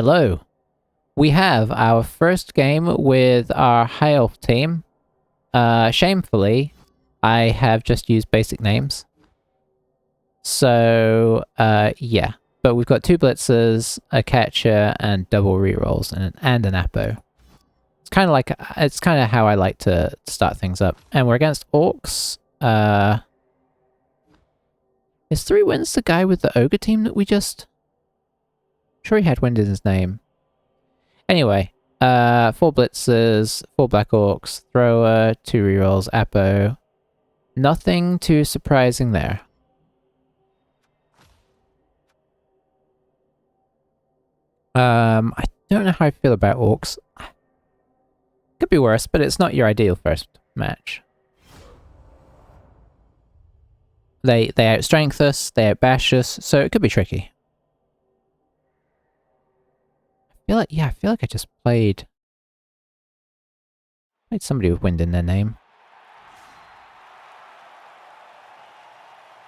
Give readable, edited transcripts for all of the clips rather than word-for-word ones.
Hello. We have our first game with our High Elf team. Shamefully, I have just used basic names. So, yeah. But we've got 2 blitzers, a catcher, and double rerolls, and an Apo. It's kind of how I like to start things up. And we're against Orcs. Is 3 Wins the guy with the Ogre team that we just... I'm sure he had Wind in his name. Anyway, 4 blitzers, 4 black orcs, thrower, 2 rerolls, Apo. Nothing too surprising there. I don't know how I feel about orcs. Could be worse, but it's not your ideal first match. They outstrength us, they outbash us, so it could be tricky. I feel like I just played somebody with wind in their name.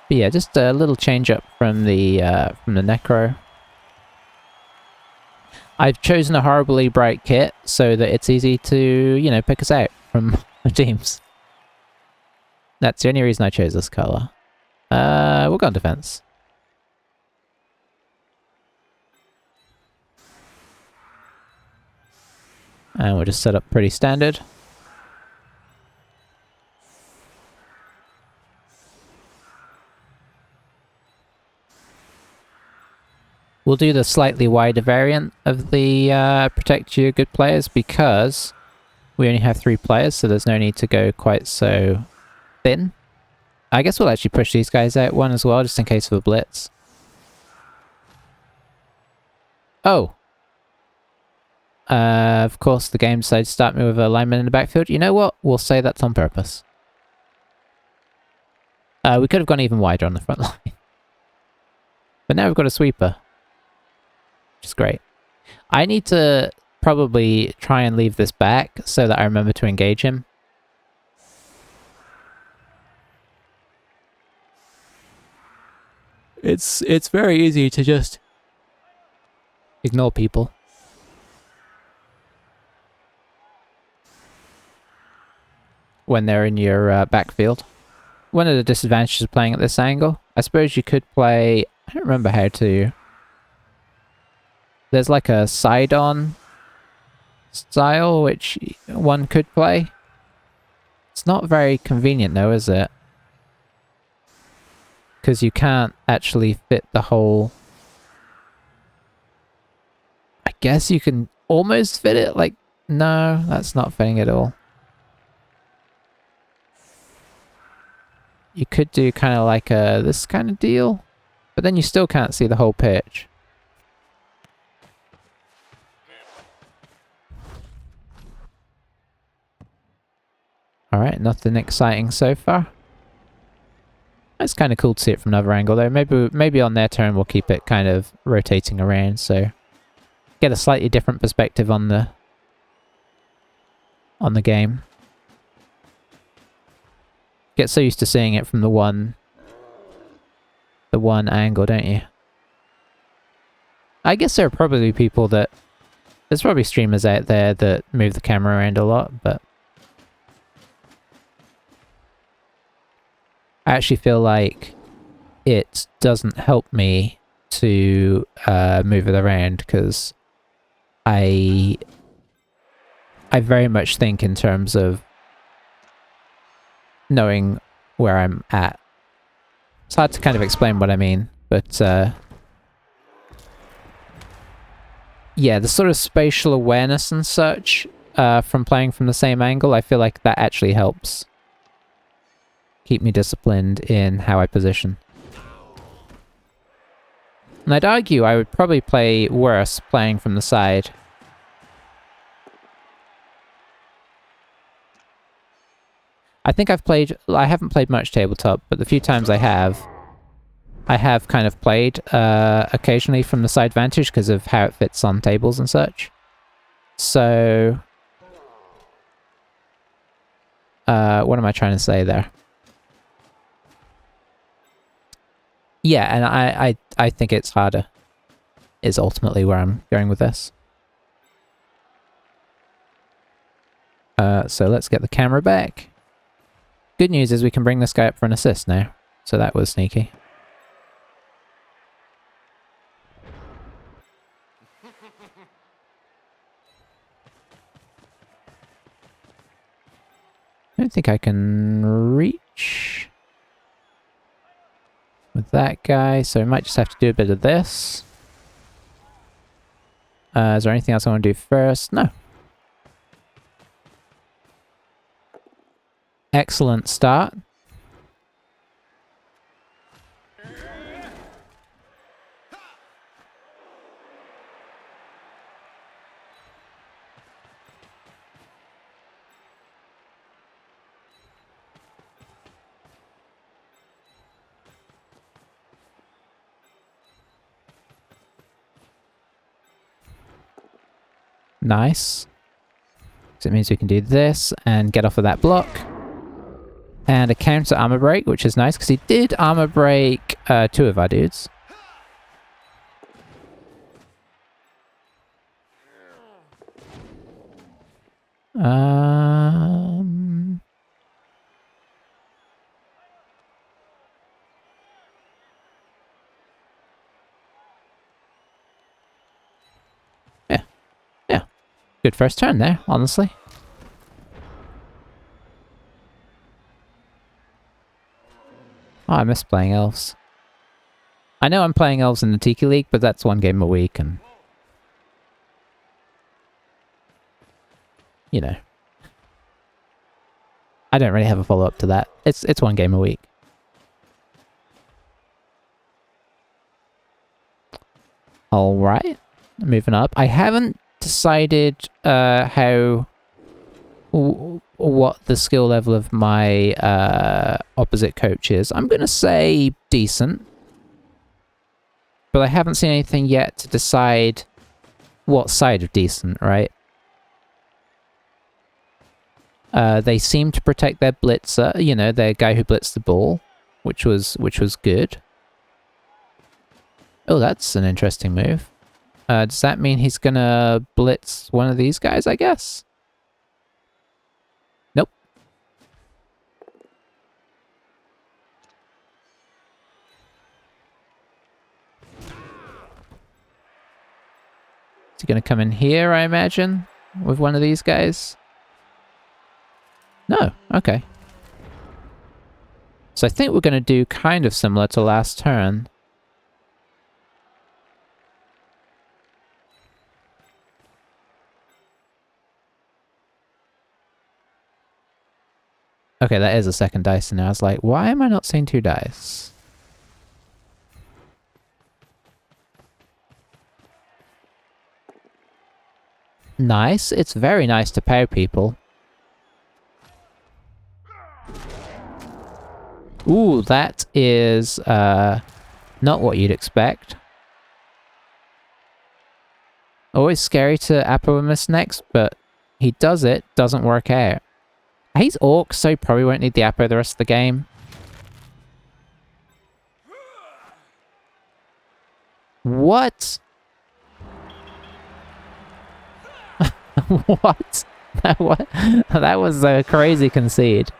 But yeah, just a little change up from the Necro. I've chosen a horribly bright kit so that it's easy to, you know, pick us out from the teams. That's the only reason I chose this color. We'll go on defense. And we'll just set up pretty standard. We'll do the slightly wider variant of the protect your good players because we only have 3 players, so there's no need to go quite so thin. I guess we'll actually push these guys out one as well, just in case of a blitz. Oh. Of course, the game decided to start me with a lineman in the backfield. You know what? We'll say that's on purpose. We could have gone even wider on the front line. But now we've got a sweeper. Which is great. I need to probably try and leave this back so that I remember to engage him. It's very easy to just ignore people. When they're in your backfield. One of the disadvantages of playing at this angle, I suppose you could play... I don't remember how to... There's like a side-on style which one could play. It's not very convenient though, is it? Because you can't actually fit the whole... I guess you can almost fit it, like... No, that's not fitting at all. You could do kind of like a this kind of deal, but then you still can't see the whole pitch. Alright, nothing exciting so far. It's kind of cool to see it from another angle though. Maybe on their turn we'll keep it kind of rotating around, so get a slightly different perspective on the game. Get so used to seeing it from the one angle, don't you? I guess there are probably people that... There's probably streamers out there that move the camera around a lot, but... I actually feel like it doesn't help me to move it around, because I very much think in terms of knowing where I'm at. It's hard to kind of explain what I mean, but yeah, the sort of spatial awareness and such from playing from the same angle, I feel like that actually helps keep me disciplined in how I position. And I'd argue I would probably play worse playing from the side. I think I haven't played much tabletop, but the few times I have kind of played occasionally from the side vantage because of how it fits on tables and such. So, what am I trying to say there? Yeah, and I think it's harder. is ultimately where I'm going with this. So let's get the camera back. Good news is we can bring this guy up for an assist now. So that was sneaky. I don't think I can reach with that guy, so I might just have to do a bit of this. Is there anything else I want to do first? No. Excellent start. Nice. So it means we can do this and get off of that block. And a counter armor break, which is nice because he did armor break 2 of our dudes. Yeah. Good first turn there, honestly. Oh, I miss playing Elves. I know I'm playing Elves in the Tiki League, but that's 1 game a week, and... you know. I don't really have a follow-up to that. It's 1 game a week. Alright. Moving up. I haven't decided what the skill level of my opposite coach is. I'm going to say decent. But I haven't seen anything yet to decide what side of decent, right? They seem to protect their blitzer, you know, their guy who blitzed the ball, which was good. Oh, that's an interesting move. Does that mean he's gonna blitz one of these guys, I guess? Nope. Is he gonna come in here, I imagine? With one of these guys? No, okay. So I think we're gonna do kind of similar to last turn. Okay, that is a second dice, and I was like, why am I not seeing 2 dice? Nice. It's very nice to pow people. Ooh, that is not what you'd expect. Always scary to Apo and miss next, but he does it, doesn't work out. He's Orc, so he probably won't need the Apo the rest of the game. What? What? That was a crazy concede.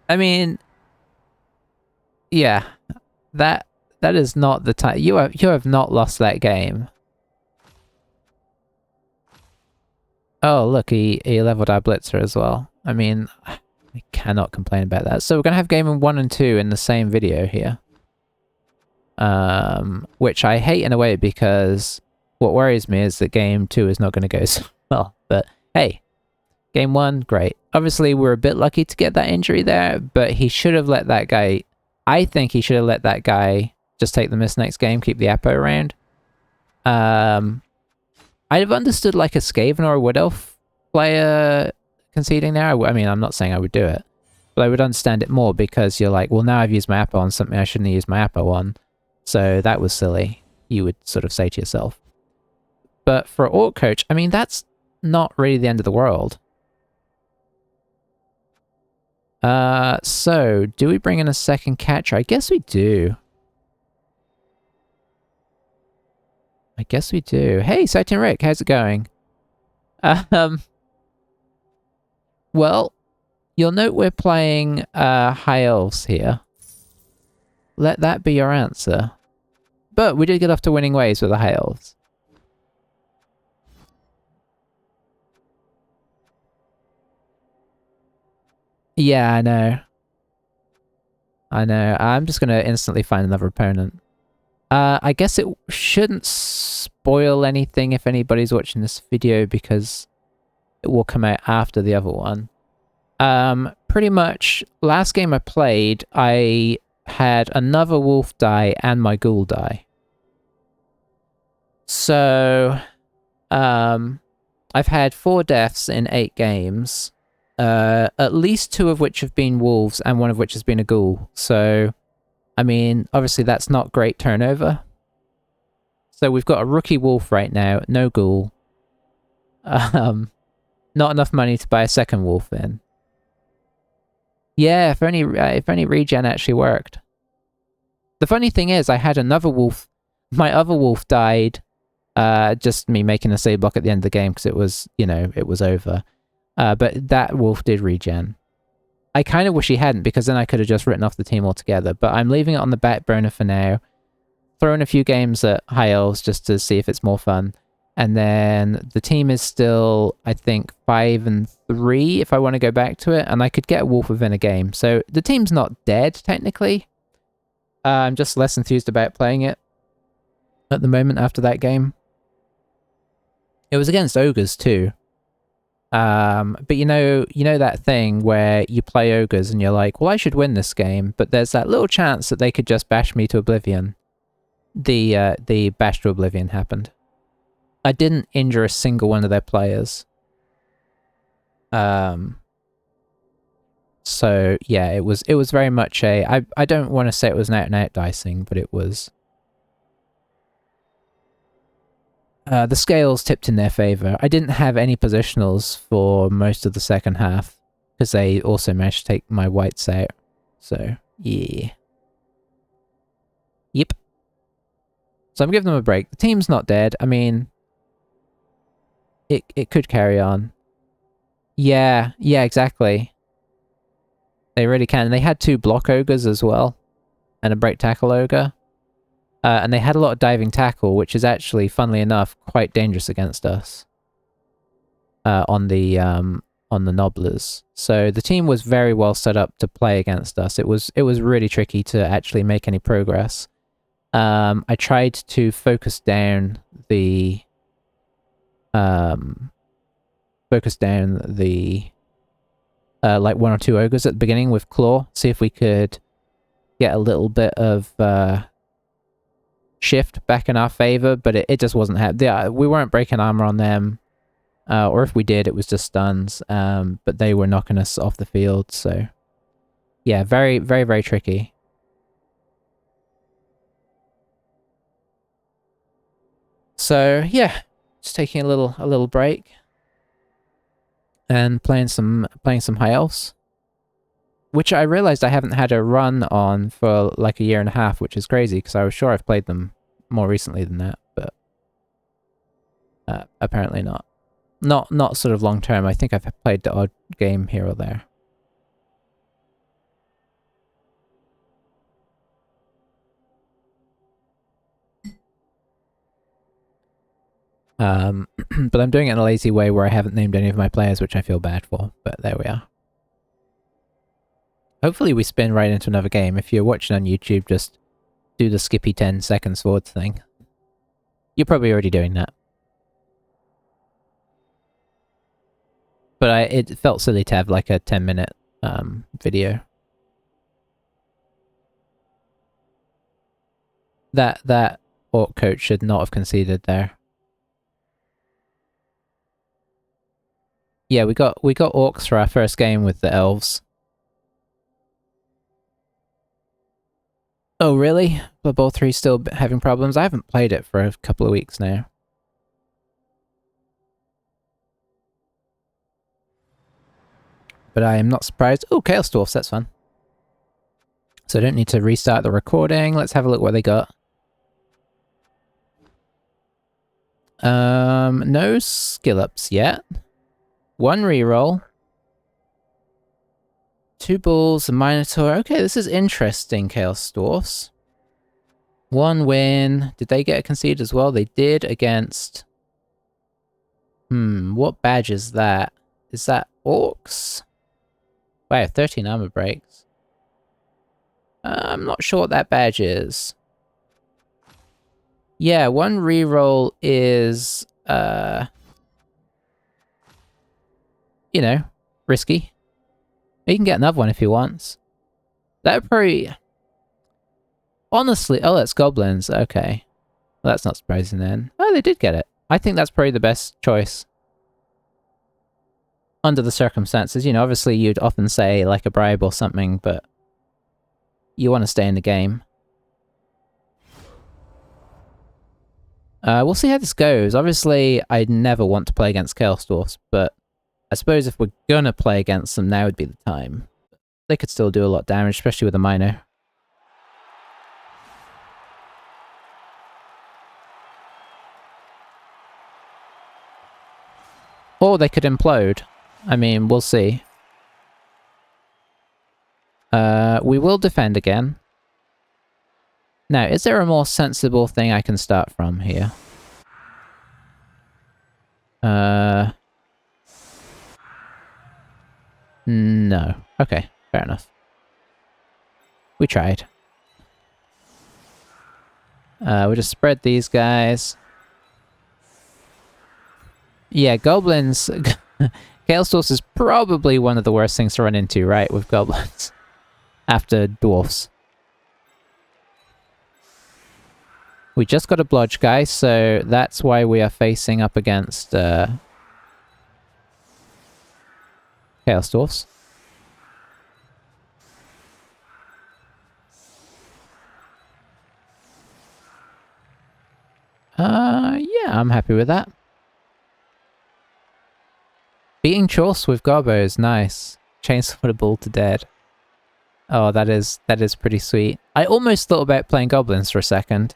I mean, yeah, that is not the time. You have not lost that game. Oh, look, he leveled our blitzer as well. I mean, I cannot complain about that. So we're going to have game 1 and 2 in the same video here. Which I hate in a way because what worries me is that game 2 is not going to go so well. But hey, game 1, great. Obviously, we're a bit lucky to get that injury there, but he should have let that guy... I think he should have let that guy just take the miss next game, keep the Apo around. I'd have understood like a Skaven or a Wood Elf player conceding there. I mean, I'm not saying I would do it, but I would understand it more because you're like, well, now I've used my Apo on something I shouldn't have used my Apo on. So that was silly, you would sort of say to yourself. But for an Orc coach, I mean, that's not really the end of the world. So, do we bring in a second catcher? I guess we do. I guess we do. Hey, Sight and Rick, how's it going? Well, you'll note we're playing High Elves here. Let that be your answer. But we did get off to winning ways with the High Elves. Yeah, I know. I know. I'm just gonna instantly find another opponent. I guess it shouldn't spoil anything if anybody's watching this video because it will come out after the other one. Pretty much, last game I played, I had another wolf die and my ghoul die. So, I've had 4 deaths in 8 games. At least 2 of which have been wolves and 1 of which has been a ghoul. So, I mean, obviously that's not great turnover. So we've got a rookie wolf right now, no ghoul. Not enough money to buy a second wolf in. Yeah, if only regen actually worked. The funny thing is, I had another wolf. My other wolf died. Just me making a save block at the end of the game because it was, you know, it was over. But that wolf did regen. I kind of wish he hadn't, because then I could have just written off the team altogether. But I'm leaving it on the back burner for now. Throwing a few games at High Elves just to see if it's more fun. And then the team is still, I think, 5-3 if I want to go back to it. And I could get a wolf within a game. So the team's not dead, technically. I'm just less enthused about playing it at the moment after that game. It was against ogres too. But you know that thing where you play ogres and you're like, well, I should win this game, but there's that little chance that they could just bash me to oblivion. The bash to oblivion happened. I didn't injure a single one of their players. So yeah, it was very much a, I don't want to say it was an out and out dicing, but it was. The scales tipped in their favor. I didn't have any positionals for most of the second half, because they also managed to take my whites out. So, yeah. Yep. So I'm giving them a break. The team's not dead. I mean, it could carry on. Yeah, exactly. They really can. They had 2 block ogres as well, and a break tackle ogre. And they had a lot of diving tackle, which is actually, funnily enough, quite dangerous against us. On the Nobblers. So the team was very well set up to play against us. It was really tricky to actually make any progress. I tried to focus down the like 1 or 2 ogres at the beginning with claw, see if we could get a little bit of shift back in our favor, but it just wasn't happening. We weren't breaking armor on them, or if we did, it was just stuns, but they were knocking us off the field, so yeah, very, very, very tricky. So yeah, just taking a little break and playing some High Elves, which I realized I haven't had a run on for like a year and a half, which is crazy because I was sure I've played them more recently than that, but apparently not. Not sort of long term. I think I've played the odd game here or there. But I'm doing it in a lazy way where I haven't named any of my players, which I feel bad for, but there we are. Hopefully we spin right into another game. If you're watching on YouTube, just do the skippy 10 seconds forward thing. You're probably already doing that. But it felt silly to have like a 10-minute video. That orc coach should not have conceded there. Yeah, we got orcs for our first game with the elves. Oh, really? Blood Bowl 3 still having problems? I haven't played it for a couple of weeks now. But I am not surprised. Oh, Chaos Dwarfs, that's fun. So I don't need to restart the recording. Let's have a look what they got. No skill ups yet. 1 reroll. 2 bulls, a minotaur. Okay, this is interesting, Chaos Dwarfs. 1 win. Did they get a concede as well? They did against... what badge is that? Is that orcs? Wow, 13 armor breaks. I'm not sure what that badge is. Yeah, 1 reroll is, you know, risky. He can get another one if he wants. That would probably... Honestly, oh, that's goblins. Okay. Well, that's not surprising then. Oh, they did get it. I think that's probably the best choice. Under the circumstances, you know, obviously you'd often say like a bribe or something, but you want to stay in the game. We'll see how this goes. Obviously, I'd never want to play against Chaos Dwarfs, but I suppose if we're gonna play against them, now would be the time. They could still do a lot of damage, especially with a Mino. Or they could implode. I mean, we'll see. We will defend again. Now, is there a more sensible thing I can start from here? No. Okay, fair enough. We tried. We'll just spread these guys. Yeah, goblins... Chaos Dwarfs is probably one of the worst things to run into, right, with goblins. After dwarfs. We just got a blodge guy, so that's why we are facing up against Chaos Dwarfs. Yeah, I'm happy with that. Beating Chorse with Garbo is nice. Chainsaw a bull to dead. Oh, that is pretty sweet. I almost thought about playing goblins for a second.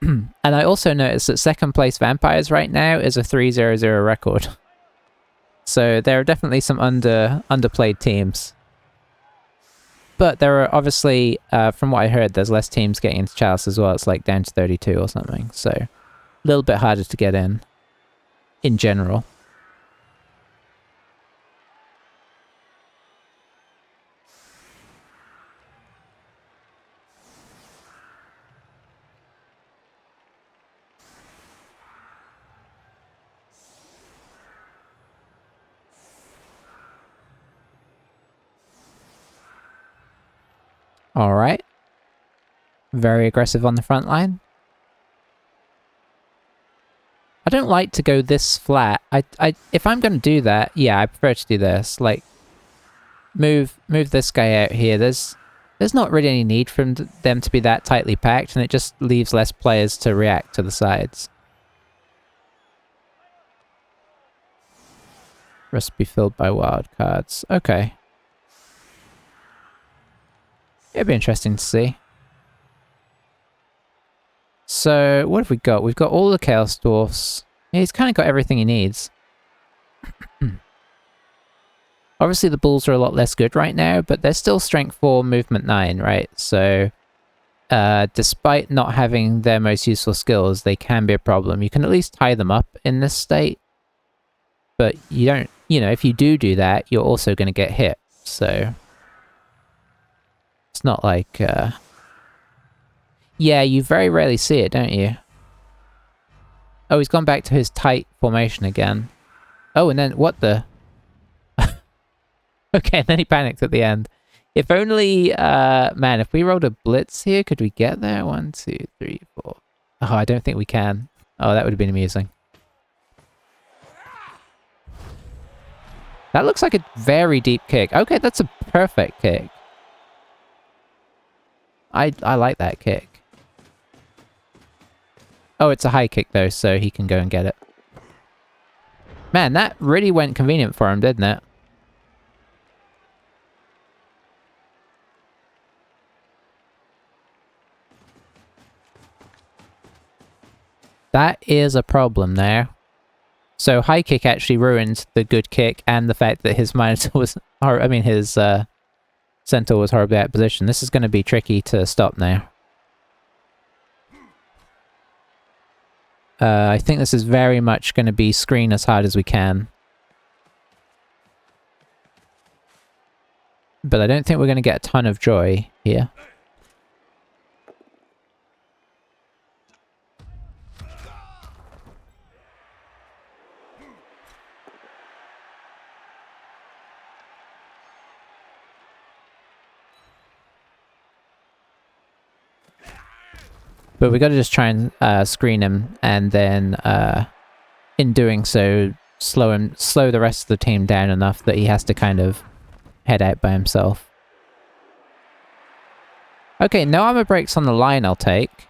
And I also noticed that second place vampires right now is a 3-0-0 record. So there are definitely some underplayed teams. But there are obviously, from what I heard, there's less teams getting into Chalice as well. It's like down to 32 or something. So a little bit harder to get in general. Alright. Very aggressive on the front line. I don't like to go this flat. If I'm going to do that, yeah, I prefer to do this. Like, move this guy out here. There's not really any need for them to be that tightly packed, and it just leaves less players to react to the sides. Recipe filled by wild cards. Okay. It'd be interesting to see. So, what have we got? We've got all the Chaos Dwarfs. Yeah, he's kind of got everything he needs. Obviously, the Bulls are a lot less good right now, but they're still Strength 4, Movement 9, right? So, despite not having their most useful skills, they can be a problem. You can at least tie them up in this state. But you don't, you know, if you do that, you're also going to get hit. So... It's not like, yeah, you very rarely see it, don't you? Oh, he's gone back to his tight formation again. Oh, and then, what the? Okay, and then he panicked at the end. If only, man, if we rolled a blitz here, could we get there? 1, 2, 3, 4. Oh, I don't think we can. Oh, that would have been amusing. That looks like a very deep kick. Okay, that's a perfect kick. I like that kick. Oh, it's a high kick though, so he can go and get it. Man, that really went convenient for him, didn't it? That is a problem there. So high kick actually ruined the good kick and the fact that his minotaur was... I mean, his centaur was horribly out of position. This is going to be tricky to stop now. I think this is very much going to be screen as hard as we can. But I don't think we're going to get a ton of joy here. But we got to just try and screen him, and then in doing so, slow the rest of the team down enough that he has to kind of head out by himself. Okay, no armor breaks on the line I'll take.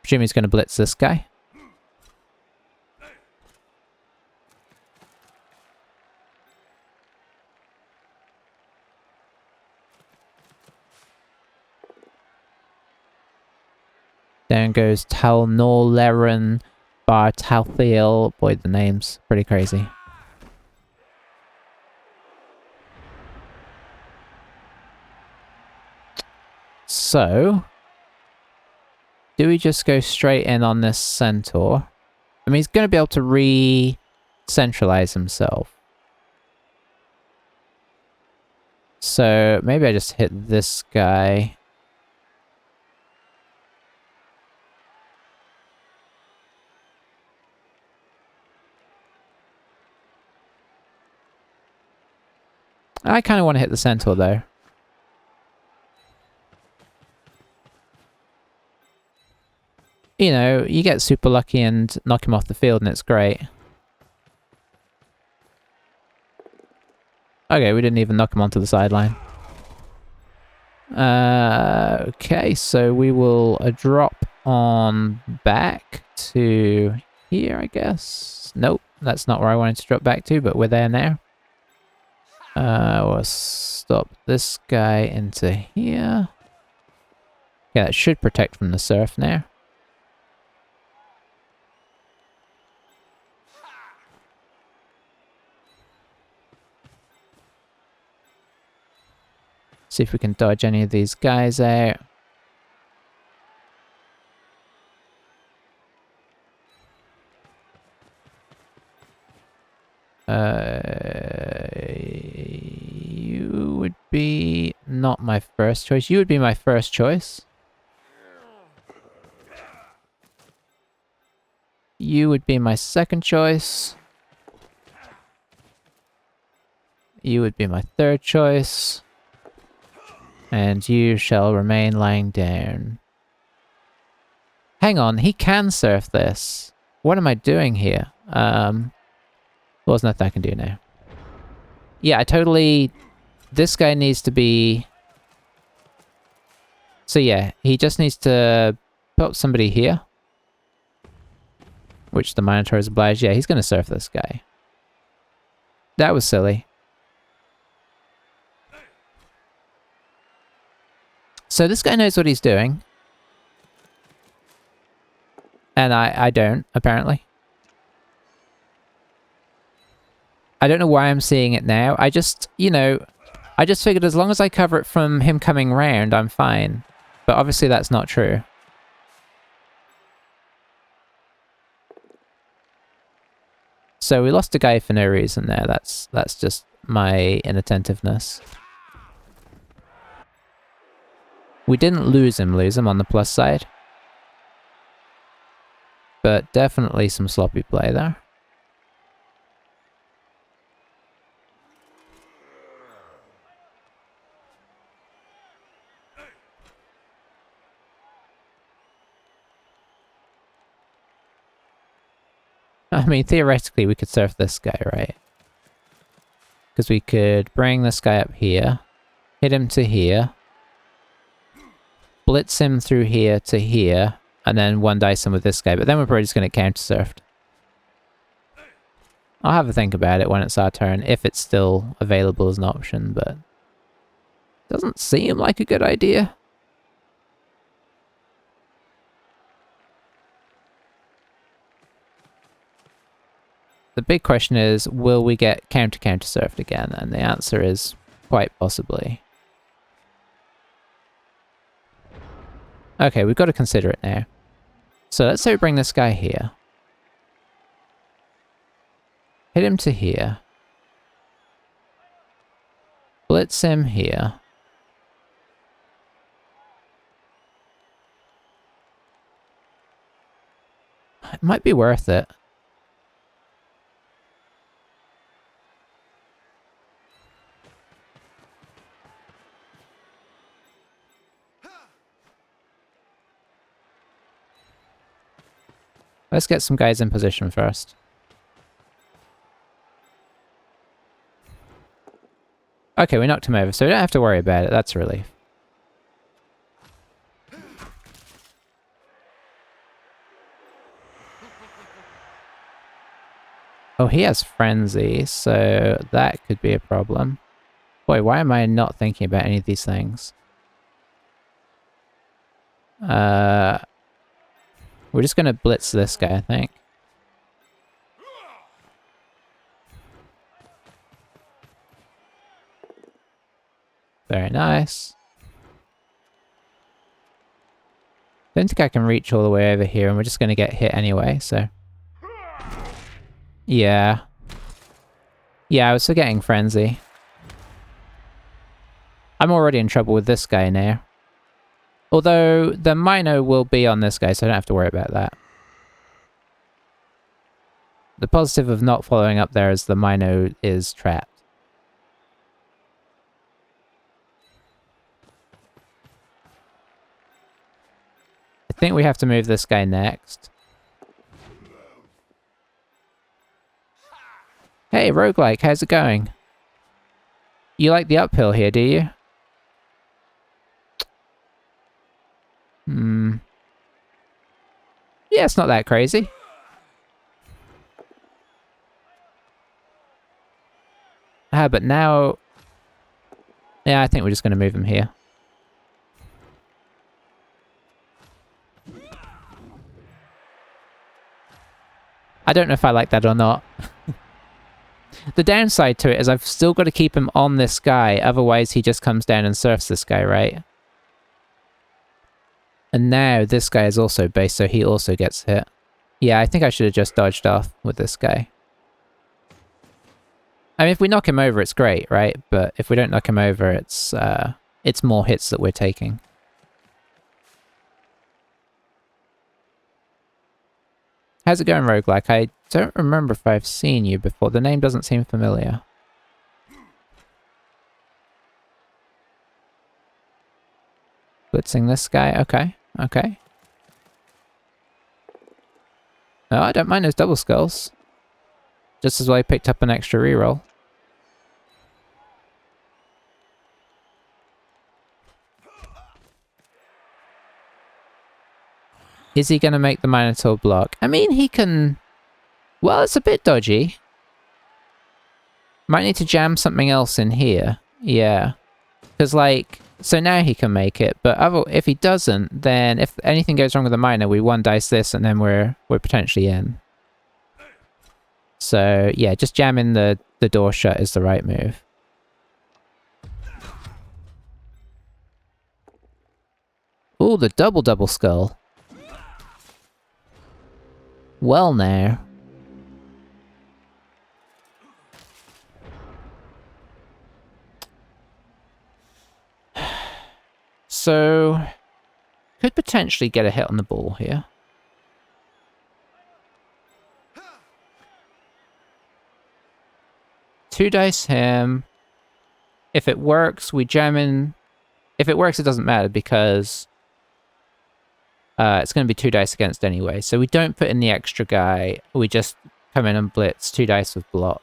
Presume he's going to blitz this guy. Down goes Talnorleren, Bartalthiel. Boy, the name's pretty crazy. So, do we just go straight in on this centaur? I mean, he's going to be able to re-centralize himself. So, maybe I just hit this guy. I kind of want to hit the centaur, though. You know, you get super lucky and knock him off the field and it's great. Okay, we didn't even knock him onto the sideline. Okay, so we will drop on back to here, I guess. Nope, that's not where I wanted to drop back to, but we're there now. We'll stop this guy into here. Yeah, that should protect from the surf now. See if we can dodge any of these guys out. You would be not my first choice. You would be my first choice. You would be my second choice. You would be my third choice. And you shall remain lying down. Hang on, he can surf this. What am I doing here? Well, there's nothing I can do now. Yeah, I totally... This guy needs to be... So yeah, he just needs to put somebody here. Which the Minotaur is obliged. Yeah, he's going to surf this guy. That was silly. So this guy knows what he's doing. And I don't, apparently. I don't know why I'm seeing it now. I just, you know, I just figured as long as I cover it from him coming round, I'm fine. But obviously that's not true. So we lost a guy for no reason there. That's just my inattentiveness. We didn't lose him on the plus side. But definitely some sloppy play there. I mean, theoretically, we could surf this guy, right? Because we could bring this guy up here, hit him to here, blitz him through here to here, and then one dice him with this guy. But then we're probably just going to counter-surfed. I'll have a think about it when it's our turn, if it's still available as an option, but... Doesn't seem like a good idea. the big question is, will we get counter surfed again? And the answer is quite possibly. Okay, we've got to consider it now. So let's say we bring this guy here. Hit him to here. Blitz him here. It might be worth it. Let's get some guys in position first. Okay, we knocked him over, so we don't have to worry about it. That's a relief. Oh, he has Frenzy, so that could be a problem. Boy, why am I not thinking about any of these things? We're just gonna blitz this guy, I think. Very nice. Don't think I can reach all the way over here, and we're just gonna get hit anyway, so... Yeah. Yeah, I was forgetting Frenzy. I'm already in trouble with this guy now. Although, the Mino will be on this guy, so I don't have to worry about that. The positive of not following up there is the Mino is trapped. I think we have to move this guy next. Hey, roguelike, how's it going? You like the uphill here, do you? Yeah, it's not that crazy. But now... Yeah, I think we're just going to move him here. I don't know if I like that or not. The downside to it is I've still got to keep him on this guy, otherwise he just comes down and surfs this guy, right? And now this guy is also based, so he also gets hit. Yeah, I think I should have just dodged off with this guy. I mean, if we knock him over, it's great, right? But if we don't knock him over, it's more hits that we're taking. How's it going, roguelike? I don't remember if I've seen you before. The name doesn't seem familiar. Blitzing this guy. Okay, okay. No, I don't mind those double skulls. Just as well I picked up an extra reroll. Is he going to make the Minotaur block? I mean, he can... Well, it's a bit dodgy. Might need to jam something else in here. Yeah. Because, like... So now he can make it, but if he doesn't, then if anything goes wrong with the Miner, we one dice this and then we're potentially in. So, yeah, just jamming the door shut is the right move. Ooh, the double skull. Well now. So, could potentially get a hit on the ball here. Two dice him. If it works, we jam in. If it works, it doesn't matter because it's going to be two dice against anyway. So we don't put in the extra guy. We just come in and blitz two dice with block.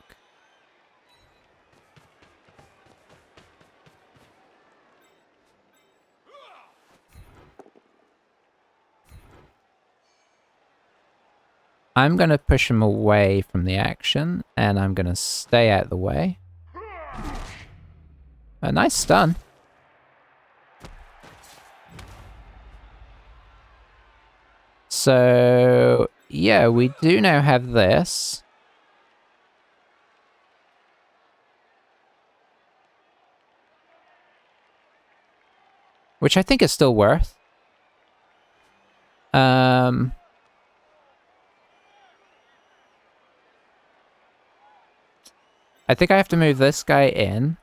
I'm going to push him away from the action, and I'm going to stay out of the way. A nice stun. So, yeah, we do now have this. which I think is still worth. I think I have to move this guy in.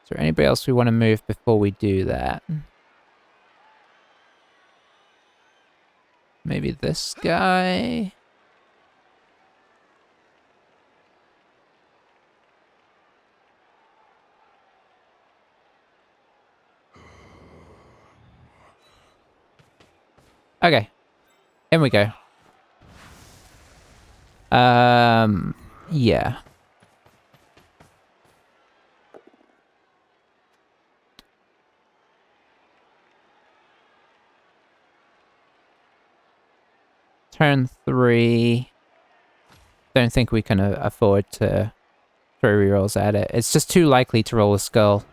Is there anybody else we want to move before we do that? Maybe this guy? Okay. In we go. Yeah. Turn 3. Don't think we can afford to throw rerolls at it. It's just too likely to roll a skull.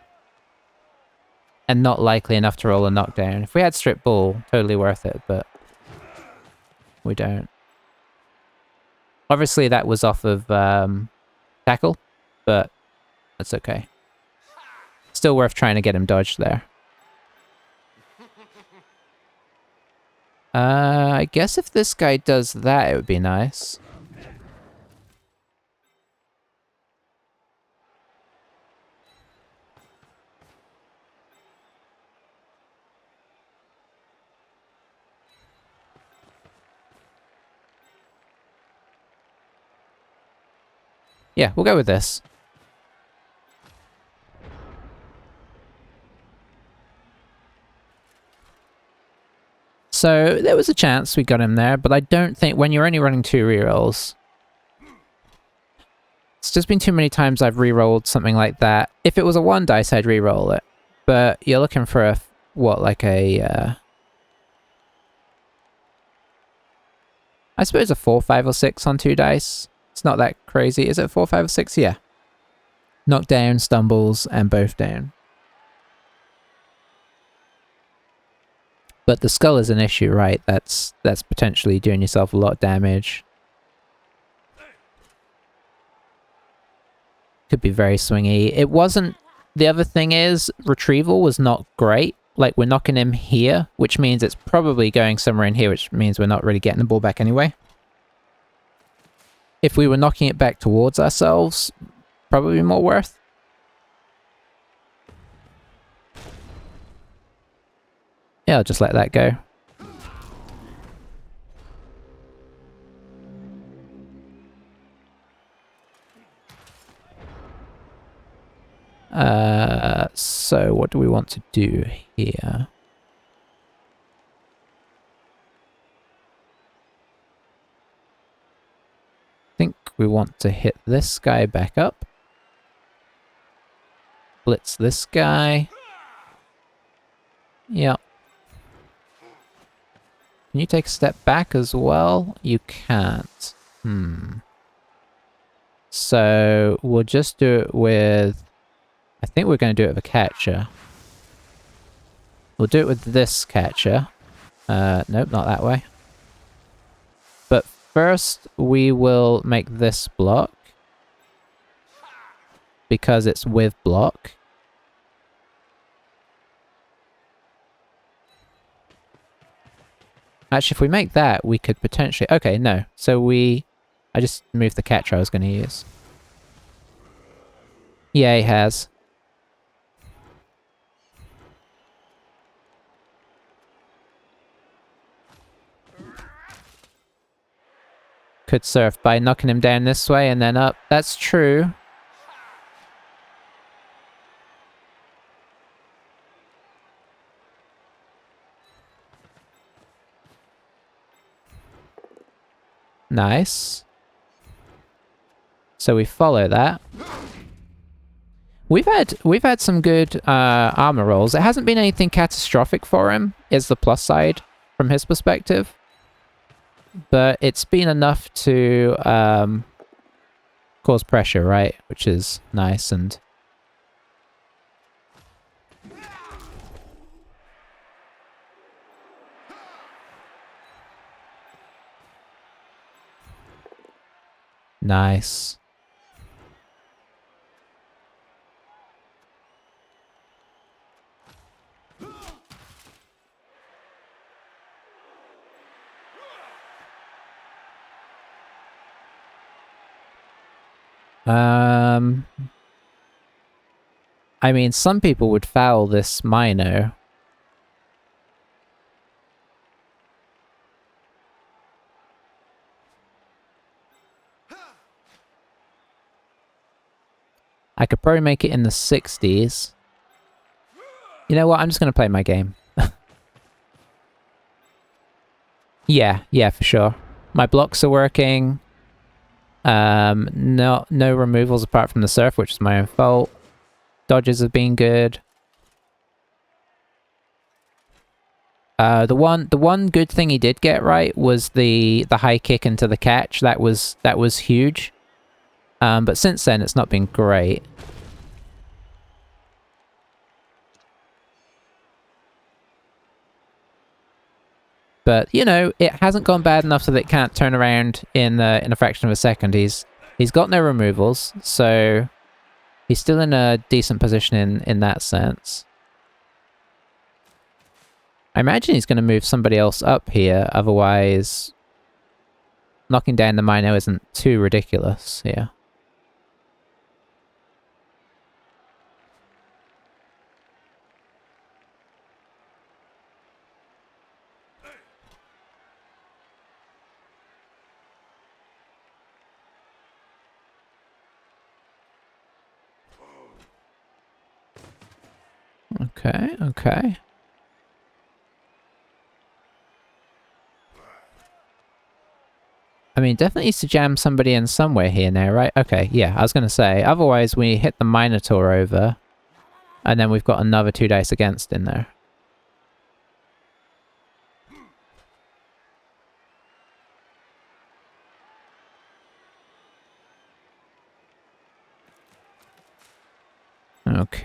And not likely enough to roll a knockdown. If we had strip ball, totally worth it, but we don't. Obviously that was off of tackle, but that's okay. Still worth trying to get him dodged there. I guess if this guy does that, it would be nice. Yeah, we'll go with this. So there was a chance we got him there, but I don't think when you're only running 2 rerolls, it's just been too many times I've rerolled something like that. If it was a 1 dice, I'd reroll it. But you're looking for a, what, like a, I suppose a 4, 5, or 6 on 2 dice. It's not that crazy. Is it 4, 5, or 6? Yeah. Knockdown, stumbles, and both down. But the skull is an issue, right? That's potentially doing yourself a lot of damage. Could be very swingy. It wasn't... The other thing is, retrieval was not great. Like, we're knocking him here, which means it's probably going somewhere in here, which means we're not really getting the ball back anyway. If we were knocking it back towards ourselves, probably more worth. Yeah, I'll just let that go. So what do we want to do here? I think we want to hit this guy back up. Blitz this guy. Yep. Can you take a step back as well? You can't. So we'll just do it with... I think we're going to do it with a catcher. We'll do it with this catcher. Nope, not that way. But first we will make this block. Because it's with block. Actually, if we make that, we could potentially... Okay, no. So we... I just moved the catcher I was going to use. Yeah, he has. Could surf by knocking him down this way and then up. That's true. Nice. So we follow that. We've had some good armor rolls. It hasn't been anything catastrophic for him, is the plus side from his perspective. But it's been enough to cause pressure, right? Which is nice and... Nice. I mean, some people would foul this Mino. I could probably make it in the 60s. You know what? I'm just going to play my game. Yeah, for sure. My blocks are working. No removals apart from the surf, which is my own fault. Dodges have been good. The one good thing he did get right was the high kick into the catch. That was huge. But since then, it's not been great. But you know, it hasn't gone bad enough so that it can't turn around in a fraction of a second. He's got no removals, so he's still in a decent position in that sense. I imagine he's going to move somebody else up here, otherwise knocking down the Mino isn't too ridiculous here. Okay. I mean, definitely needs to jam somebody in somewhere here now, right? Okay, yeah, I was going to say, otherwise we hit the Minotaur over, and then we've got another 2 dice against in there.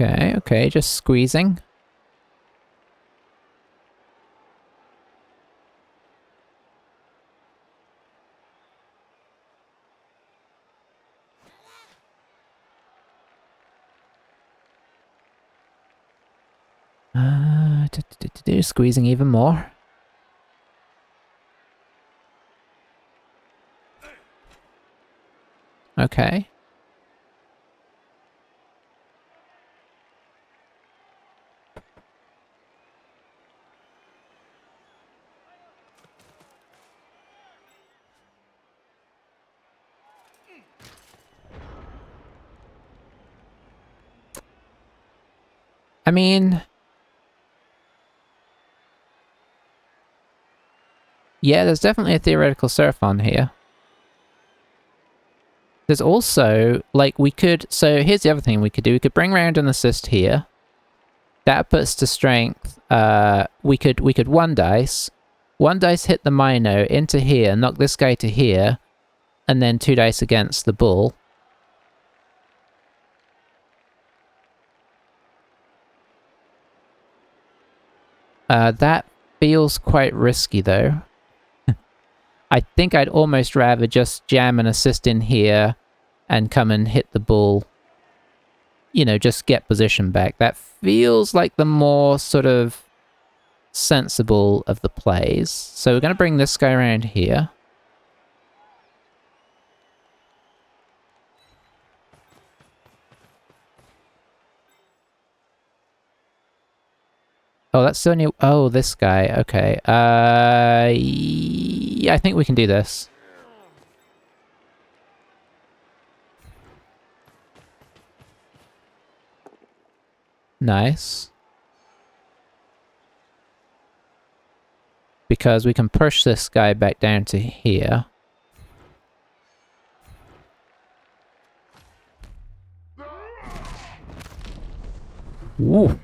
Okay, just squeezing. Squeezing even more. Okay. I mean... yeah, there's definitely a theoretical surf on here. There's also, like, we could... so here's the other thing we could do. We could bring round an assist here. That puts to strength. We could 1 dice. 1 dice hit the Mino into here, knock this guy to here, and then 2 dice against the bull. That feels quite risky, though. I think I'd almost rather just jam an assist in here and come and hit the bull. You know, just get position back. That feels like the more sort of sensible of the plays. So we're going to bring this guy around here. Oh, that's the only... oh, this guy. Okay. Yeah, I think we can do this. Nice. Because we can push this guy back down to here. Ooh.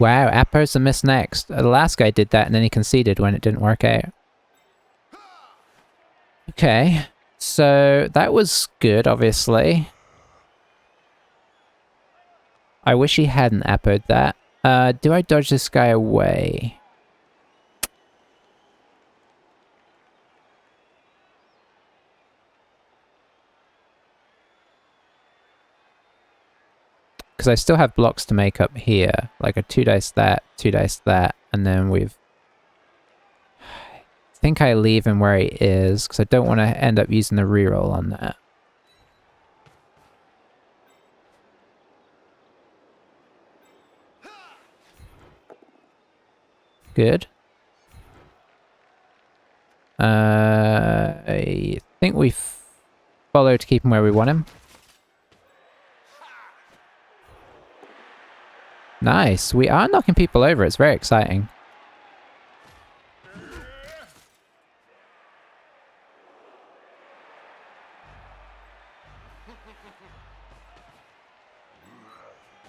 Wow, Appos a miss next. The last guy did that and then he conceded when it didn't work out. Okay, so that was good, obviously. I wish he hadn't Appoed that. Do I dodge this guy away? Because I still have blocks to make up here. Like a 2 dice that, 2 dice that, and then we've... think I leave him where he is, because I don't want to end up using the reroll on that. Good. I think we follow to keep him where we want him. Nice. We are knocking people over. It's very exciting.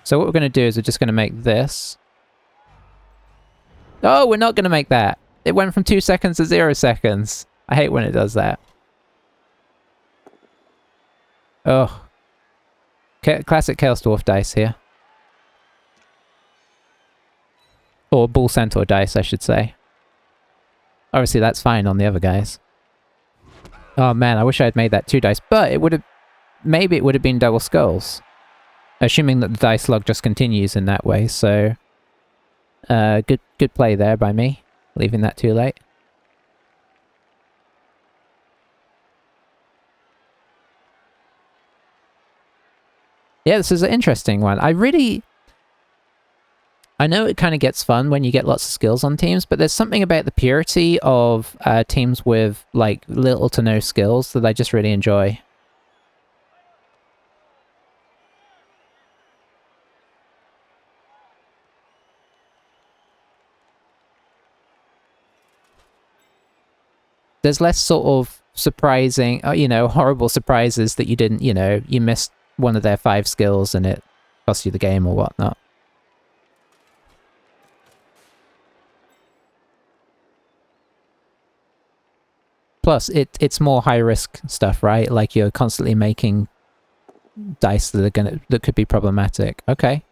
So what we're going to do is we're just going to make this. Oh, we're not going to make that. It went from 2 seconds to 0 seconds. I hate when it does that. Oh. Classic Chaos Dwarf dice here. Or Bull Centaur dice, I should say. Obviously, that's fine on the other guys. Oh man, I wish I had made that 2 dice, but it would have... Maybe it would have been double skulls. Assuming that the dice log just continues in that way, so... good play there by me, leaving that too late. Yeah, this is an interesting one. I know it kind of gets fun when you get lots of skills on teams, but there's something about the purity of teams with, like, little to no skills that I just really enjoy. There's less sort of surprising, you know, horrible surprises that you didn't, you know, you missed one of their 5 skills and it cost you the game or whatnot. Plus, it's more high-risk stuff, right? Like, you're constantly making dice that could be problematic. Okay.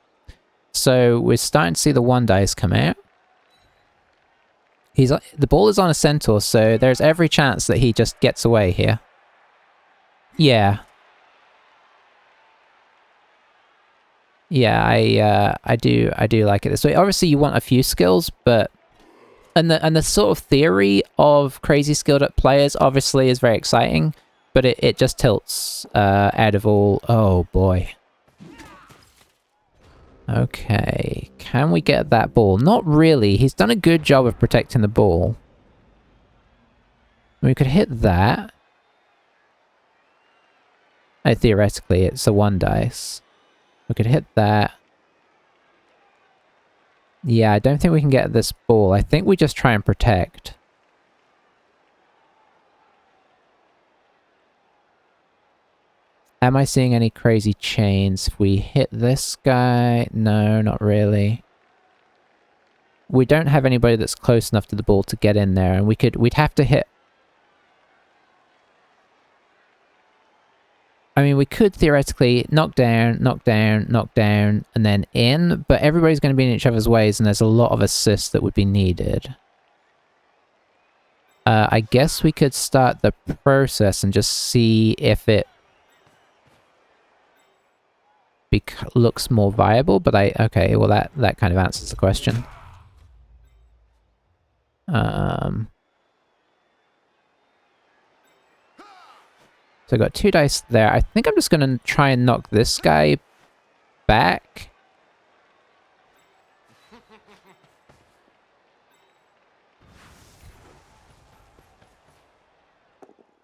So, we're starting to see the 1 dice come out. The ball is on a centaur, so there's every chance that he just gets away here. Yeah. Yeah, I do like it this way. Obviously, you want a few skills, but and the sort of theory of crazy skilled up players obviously is very exciting, but it just tilts out of all. Oh boy. Okay, can we get that ball? Not really. He's done a good job of protecting the ball. We could hit that. Oh, theoretically, it's a 1 dice. We could hit that. Yeah, I don't think we can get this ball. I think we just try and protect. Am I seeing any crazy chains? If we hit this guy... No, not really. We don't have anybody that's close enough to the ball to get in there, and we'd have to hit... I mean, we could theoretically knock down, knock down, knock down, and then in, but everybody's going to be in each other's ways, and there's a lot of assists that would be needed. I guess we could start the process and just see if it looks more viable, but okay, well that kind of answers the question. So I got 2 dice there. I think I'm just going to try and knock this guy back.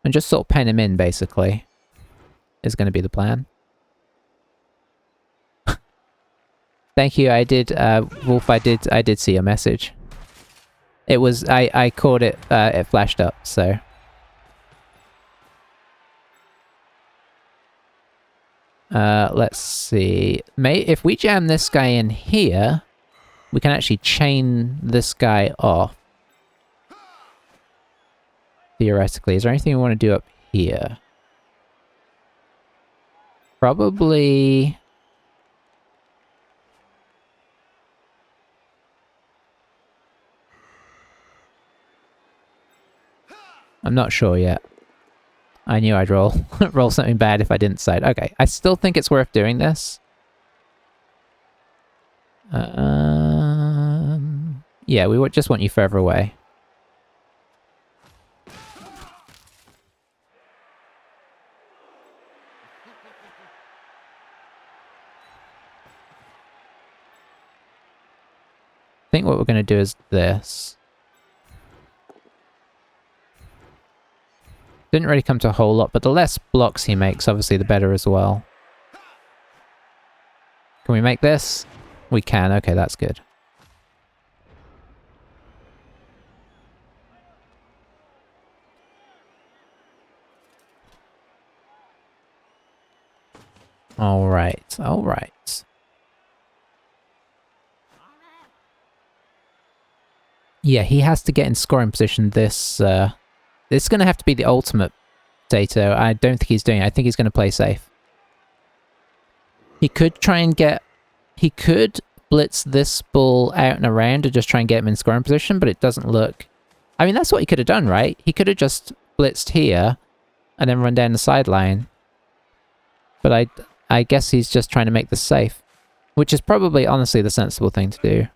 And just sort of pen him in, basically, is going to be the plan. Thank you, I did, Wolf, I did see your message. It was, I caught it, it flashed up, so... let's see. If we jam this guy in here, we can actually chain this guy off. Theoretically. Is there anything we want to do up here? Probably... I'm not sure yet. I knew I'd roll something bad if I didn't decide. Okay, I still think it's worth doing this. Yeah, we would just want you further away. I think what we're going to do is this. Didn't really come to a whole lot, but the less blocks he makes, obviously, the better as well. Can we make this? We can. Okay, that's good. Alright, alright. Yeah, he has to get in scoring position this... It's going to have to be the ultimate potato. I don't think he's doing it. I think he's going to play safe. He could try and get... He could blitz this bull out and around to just try and get him in scoring position, but it doesn't look... I mean, that's what he could have done, right? He could have just blitzed here and then run down the sideline. But I guess he's just trying to make this safe, which is probably, honestly, the sensible thing to do.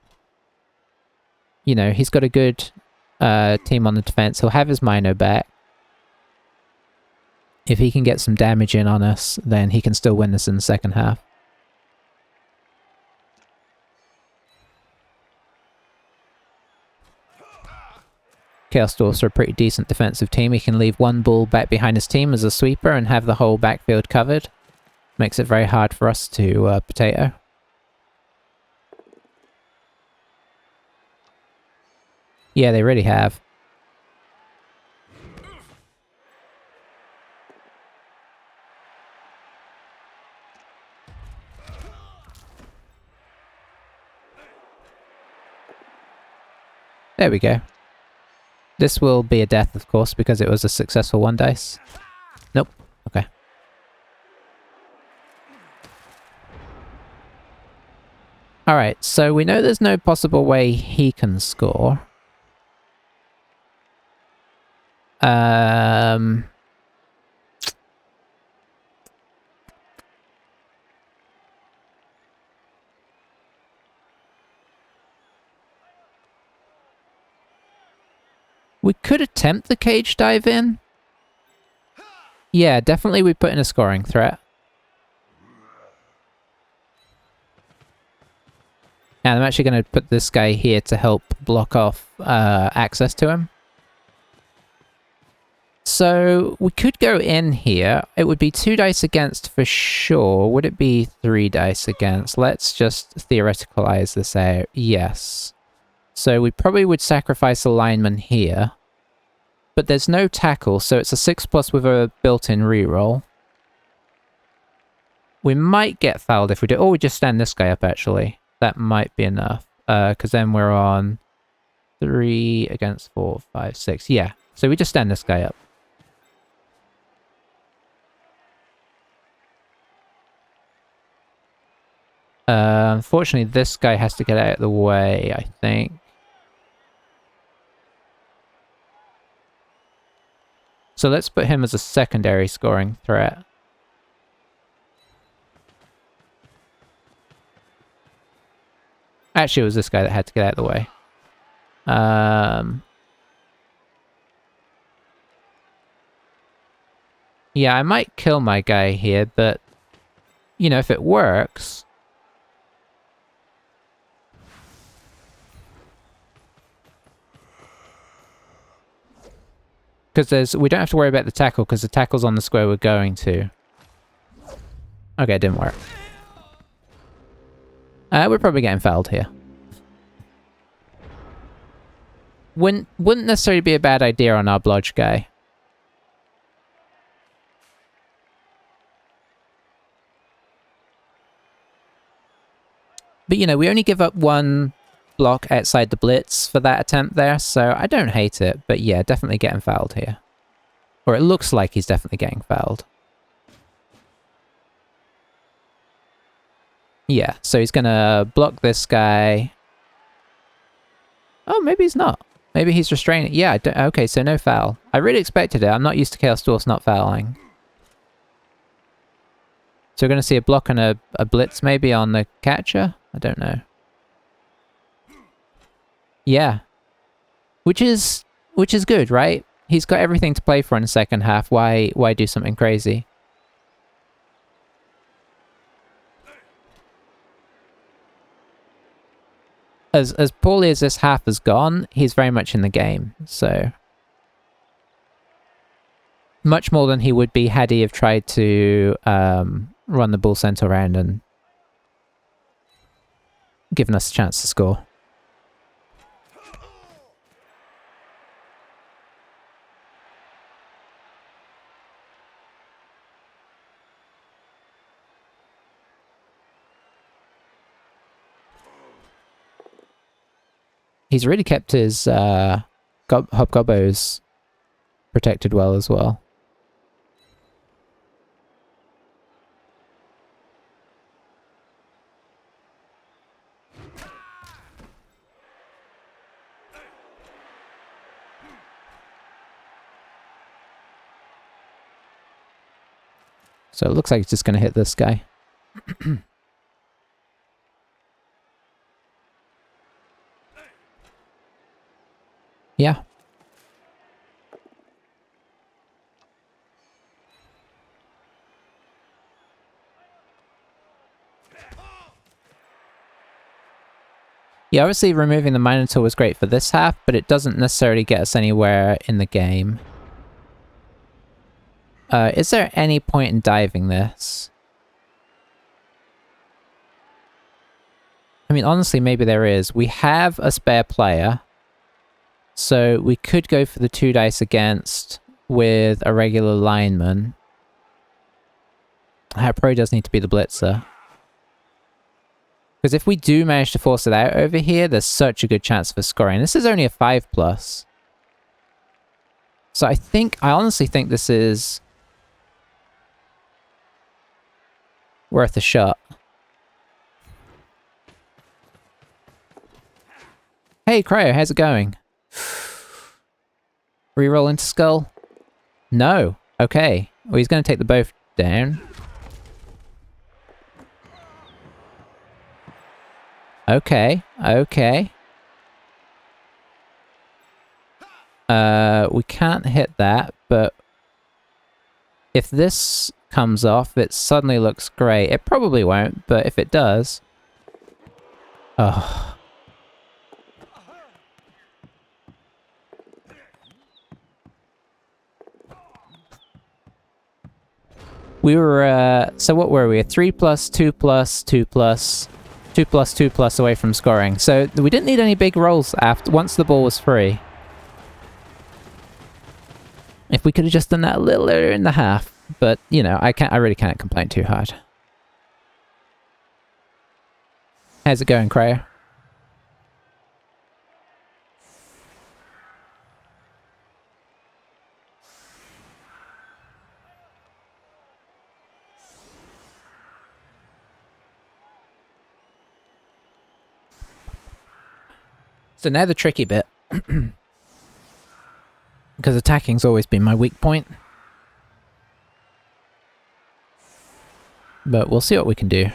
You know, he's got a good team on the defense. He'll have his Mino back. If he can get some damage in on us, then he can still win this in the second half. Chaos Dwarfs are a pretty decent defensive team. He can leave one bull back behind his team as a sweeper and have the whole backfield covered. Makes it very hard for us to potato. Yeah, they really have. There we go. This will be a death, of course, because it was a successful one dice. Nope. Okay. Alright, so we know there's no possible way he can score. We could attempt the cage dive in. Yeah, definitely we put in a scoring threat. And I'm actually going to put this guy here to help block off access to him. So we could go in here. It would be 2 dice against for sure. Would it be 3 dice against? Let's just theoreticalize this out. Yes. So we probably would sacrifice a lineman here. But there's no tackle, so it's a 6+ with a built-in reroll. We might get fouled if we do. Oh, we just stand this guy up, actually. That might be enough. Because then we're on 3 against 4, 5, 6. Yeah. So we just stand this guy up. Unfortunately, this guy has to get out of the way, I think. So let's put him as a secondary scoring threat. Actually, it was this guy that had to get out of the way. Yeah, I might kill my guy here, but, you know, if it works... Because we don't have to worry about the tackle, because the tackle's on the square we're going to. Okay, it didn't work. We're probably getting fouled here. Wouldn't necessarily be a bad idea on our blodge guy. But, you know, we only give up 1 block outside the blitz for that attempt there, so I don't hate it, but yeah, definitely getting fouled here. Or it looks like he's definitely getting fouled. Yeah, so he's gonna block this guy. Oh, maybe he's not. Maybe he's restraining. Yeah, okay, so no foul. I really expected it. I'm not used to Chaos Dwarfs not fouling. So we're gonna see a block and a blitz maybe on the catcher? I don't know. Yeah. Which is good, right? He's got everything to play for in the second half. Why do something crazy? as poorly as this half has gone, he's very much in the game, so... Much more than he would be had he have tried to run the bull center around and given us a chance to score. He's really kept his hobgobbos protected well as well. So it looks like it's just going to hit this guy. Yeah. Yeah, obviously removing the Minotaur was great for this half, but it doesn't necessarily get us anywhere in the game. Is there any point in diving this? I mean, honestly, maybe there is. We have a spare player, so we could go for the 2 dice against with a regular lineman. That probably does need to be the blitzer. Because if we do manage to force it out over here, there's such a good chance for scoring. This is only a 5+. So I honestly think this is worth a shot. Hey, Cryo, how's it going? Reroll into skull? No. Okay. Well, he's going to take the both down. Okay. Okay. We can't hit that, but if this comes off, it suddenly looks great. It probably won't, but if it does... Oh... We were, so what were we? A 3+, 2+, 2+, 2+, 2+ away from scoring. So we didn't need any big rolls after, once the ball was free. If we could have just done that a little earlier in the half. But, you know, I really can't complain too hard. How's it going, Cryo? So now the tricky bit. Because attacking's always been my weak point. But we'll see what we can do.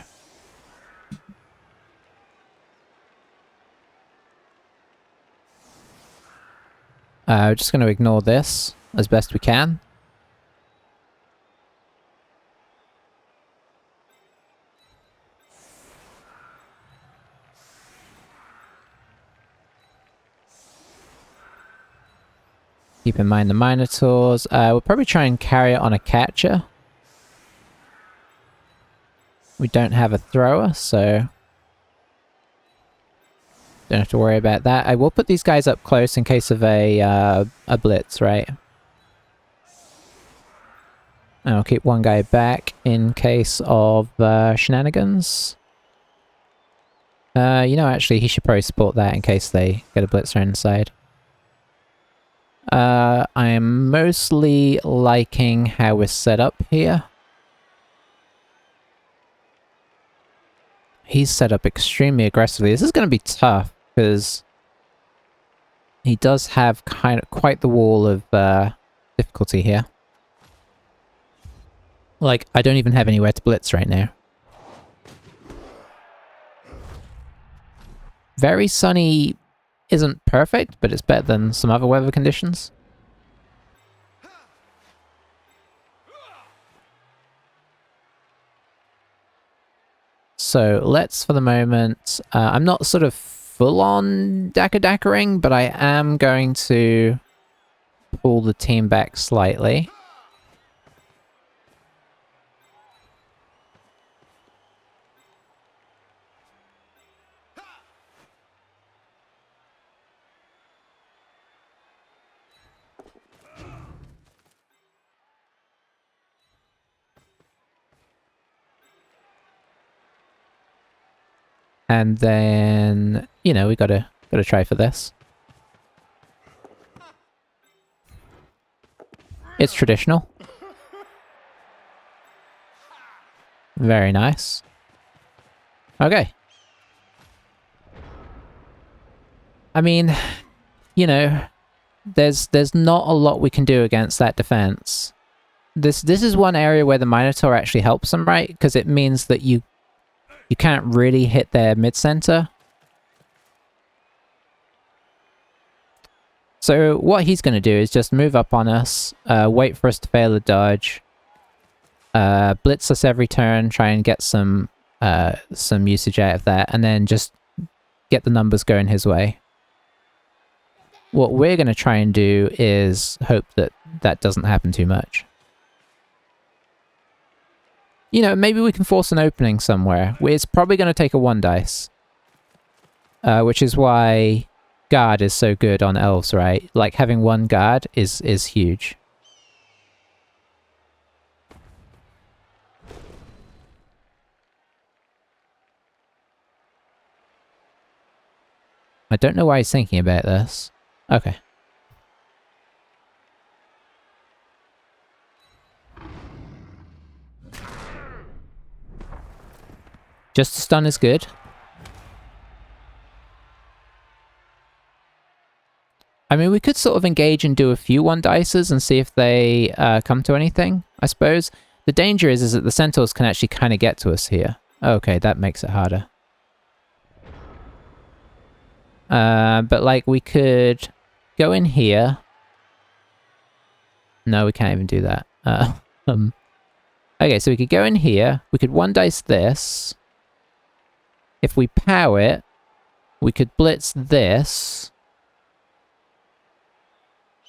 We're just going to ignore this as best we can. Keep in mind the Minotaurs. We'll probably try and carry it on a catcher. We don't have a thrower, so don't have to worry about that. I will put these guys up close in case of a blitz, right? And I'll keep one guy back in case of shenanigans. You know, actually, he should probably support that in case they get a blitzer inside. I am mostly liking how we're set up here. He's set up extremely aggressively. This is going to be tough because he does have quite the wall of difficulty here. Like, I don't even have anywhere to blitz right now. Very sunny isn't perfect, but it's better than some other weather conditions. So let's, for the moment, I'm not sort of full-on dackering, but I am going to pull the team back slightly. And then, you know, we gotta try for this. It's traditional. Very nice. Okay. I mean, you know, there's not a lot we can do against that defense. This is one area where the Minotaur actually helps them, right? Because it means that you can't really hit their mid-center. So what he's going to do is just move up on us, wait for us to fail a dodge, blitz us every turn, try and get some usage out of that, and then just get the numbers going his way. What we're going to try and do is hope that that doesn't happen too much. You know, maybe we can force an opening somewhere. It's probably going to take a 1 dice. Which is why guard is so good on elves, right? Like, having 1 guard is huge. I don't know why he's thinking about this. Okay. Just stun is good. I mean, we could sort of engage and do a few 1 dices and see if they come to anything, I suppose. The danger is that the centaurs can actually kind of get to us here. Okay, that makes it harder. But like, we could go in here. No, we can't even do that. Okay, so we could go in here. We could 1 dice this. If we pow it, we could blitz this,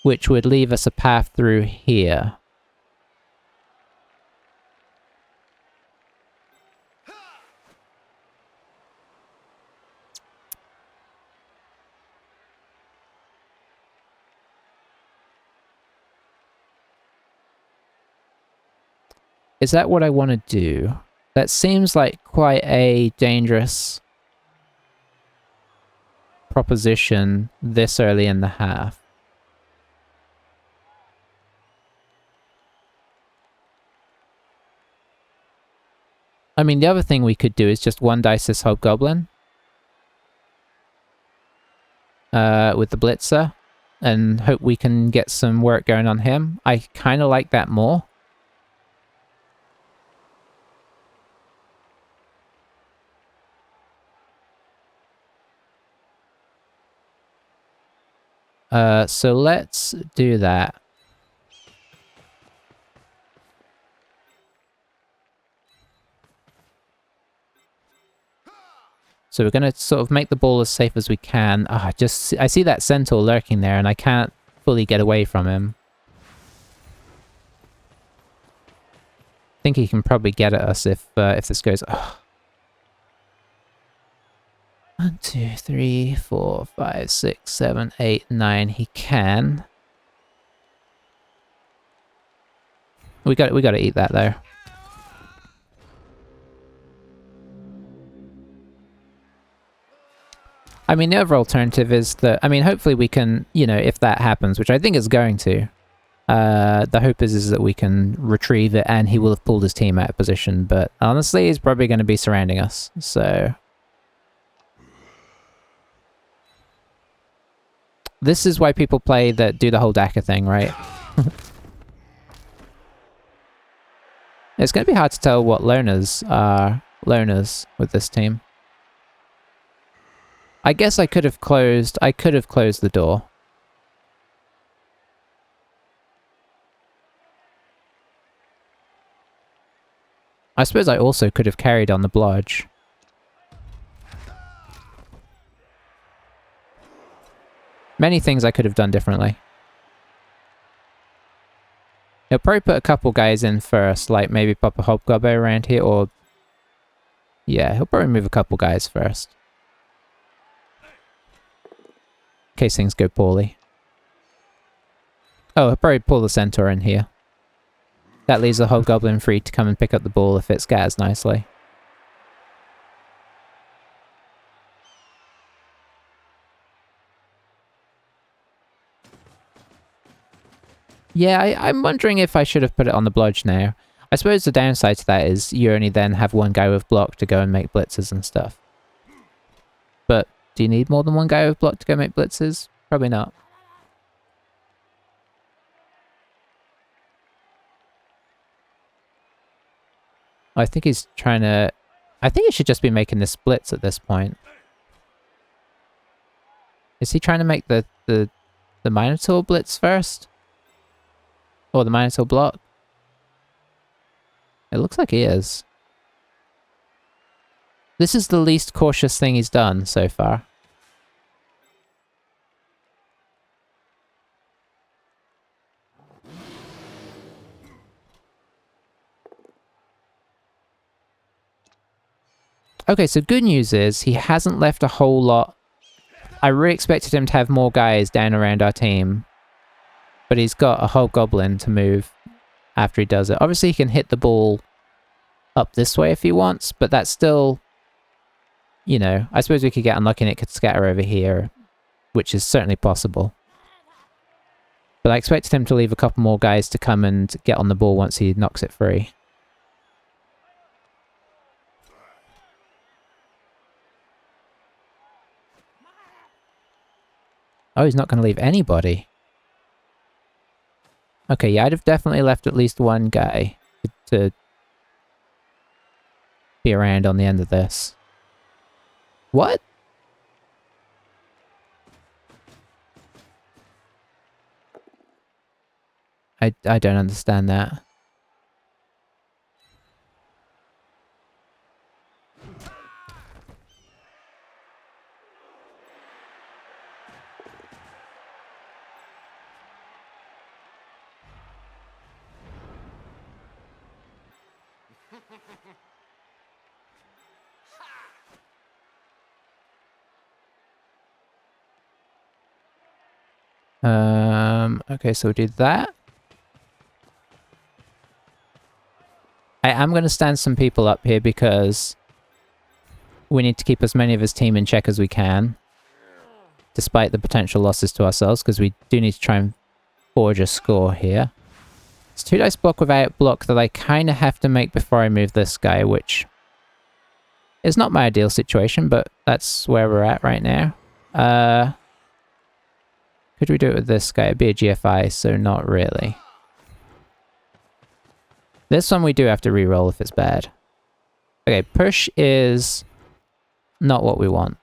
which would leave us a path through here. Is that what I want to do? That seems like quite a dangerous proposition this early in the half. I mean, the other thing we could do is just 1 dice this hobgoblin with the blitzer and hope we can get some work going on him. I kind of like that more. So let's do that. So we're going to sort of make the ball as safe as we can. I see that centaur lurking there and I can't fully get away from him. I think he can probably get at us if this goes... Oh. 1, 2, 3, 4, 5, 6, 7, 8, 9. He can. We got to eat that though. I mean, the other alternative is that, I mean, hopefully we can, you know, if that happens, which I think is going to, the hope is that we can retrieve it and he will have pulled his team out of position, but honestly, he's probably going to be surrounding us, so... This is why people play that do the whole Daka thing, right? It's going to be hard to tell what loners are loners with this team. I guess I could have closed the door. I suppose I also could have carried on the blodge. Many things I could have done differently. He'll probably put a couple guys in first, like maybe pop a hobgoblin around here, or... Yeah, he'll probably move a couple guys first. In case things go poorly. Oh, he'll probably pull the centaur in here. That leaves the hobgoblin free to come and pick up the ball if it scatters nicely. Yeah, I'm wondering if I should have put it on the blodge now. I suppose the downside to that is you only then have one guy with block to go and make blitzes and stuff. But do you need more than one guy with block to go make blitzes? Probably not. I think he's trying to... I think he should just be making the splits at this point. Is he trying to make the Minotaur blitz first? Or the Minotaur block? It looks like he is. This is the least cautious thing he's done so far. Okay, so good news is he hasn't left a whole lot. I really expected him to have more guys down around our team. But he's got a hobgoblin to move after he does it. Obviously he can hit the ball up this way if he wants, but that's still... You know, I suppose we could get unlucky and it could scatter over here, which is certainly possible. But I expected him to leave a couple more guys to come and get on the ball once he knocks it free. Oh, he's not going to leave anybody. Okay, yeah, I'd have definitely left at least one guy to be around on the end of this. What? I don't understand that. Okay, so we did that. I am going to stand some people up here because we need to keep as many of his team in check as we can, despite the potential losses to ourselves, because we do need to try and forge a score here. It's 2 dice block without block that I kind of have to make before I move this guy, which is not my ideal situation, but that's where we're at right now. Could we do it with this guy? It'd be a GFI, so not really. This one we do have to reroll if it's bad. Okay, push is not what we want.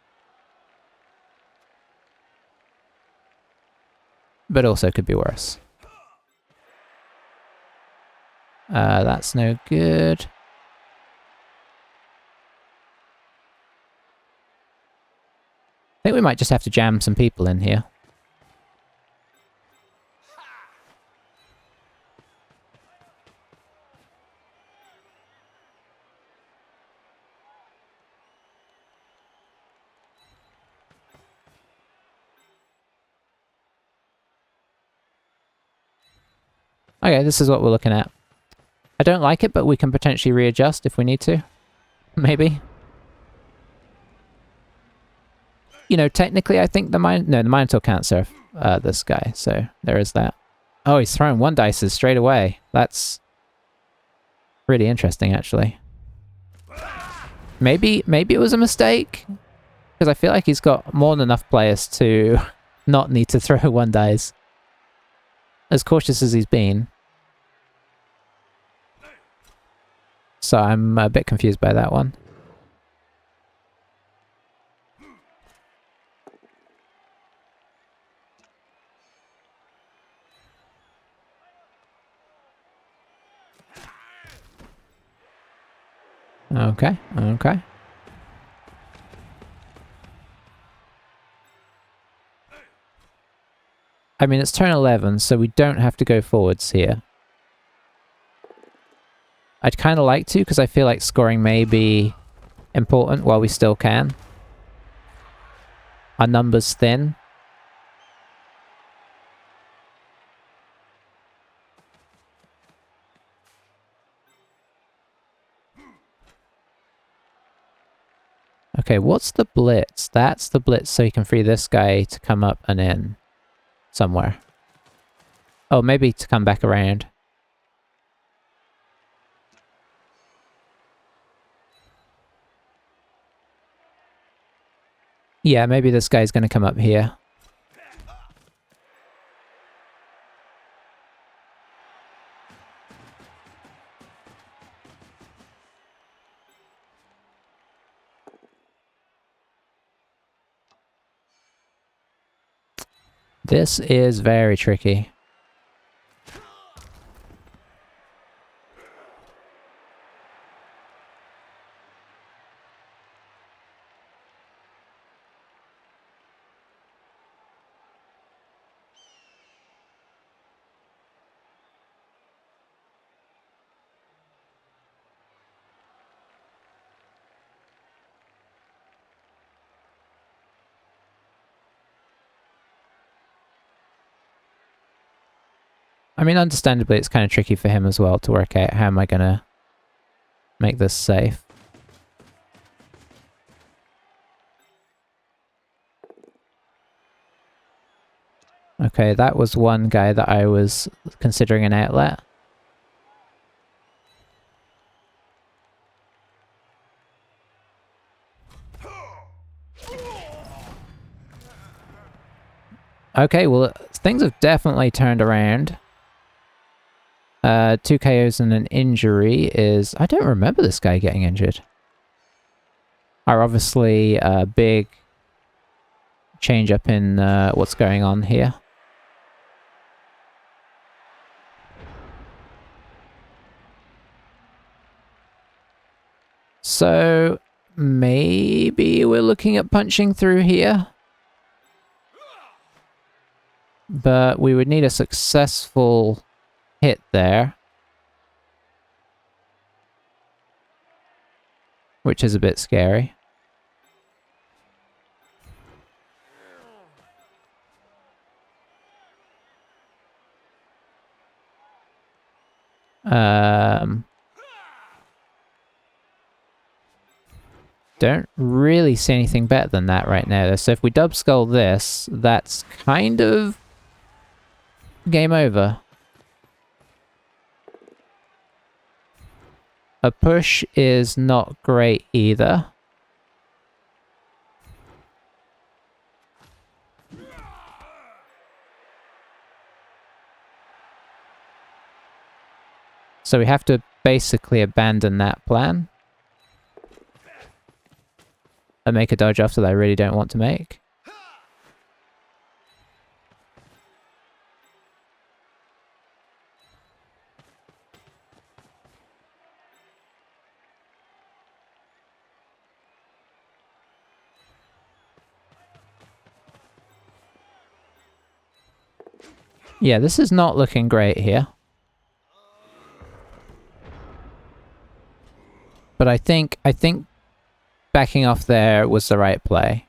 But also could be worse. That's no good. I think we might just have to jam some people in here. Okay, this is what we're looking at. I don't like it, but we can potentially readjust if we need to. Maybe. You know, technically I think the Minotaur can't serve this guy, so there is that. Oh, he's throwing 1 dices straight away. That's really interesting, actually. Maybe it was a mistake? Because I feel like he's got more than enough players to not need to throw 1 dice. As cautious as he's been. So I'm a bit confused by that one. Okay, okay. I mean, it's turn 11, so we don't have to go forwards here. I'd kind of like to, because I feel like scoring may be important while we still can. Our number's thin. Okay, what's the blitz? That's the blitz so you can free this guy to come up and in somewhere. Oh, maybe to come back around. Yeah, maybe this guy's going to come up here. This is very tricky. I mean, understandably, it's kind of tricky for him as well to work out how am I going to make this safe. Okay, that was one guy that I was considering an outlet. Okay, well, things have definitely turned around. 2 KOs and an injury is... I don't remember this guy getting injured. Are obviously a big change up in what's going on here. So maybe we're looking at punching through here. But we would need a successful hit there. Which is a bit scary. Don't really see anything better than that right now. So if we dub skull this, that's kind of game over. A push is not great either. So we have to basically abandon that plan. And make a dodge after that I really don't want to make. Yeah, this is not looking great here. But I think backing off there was the right play.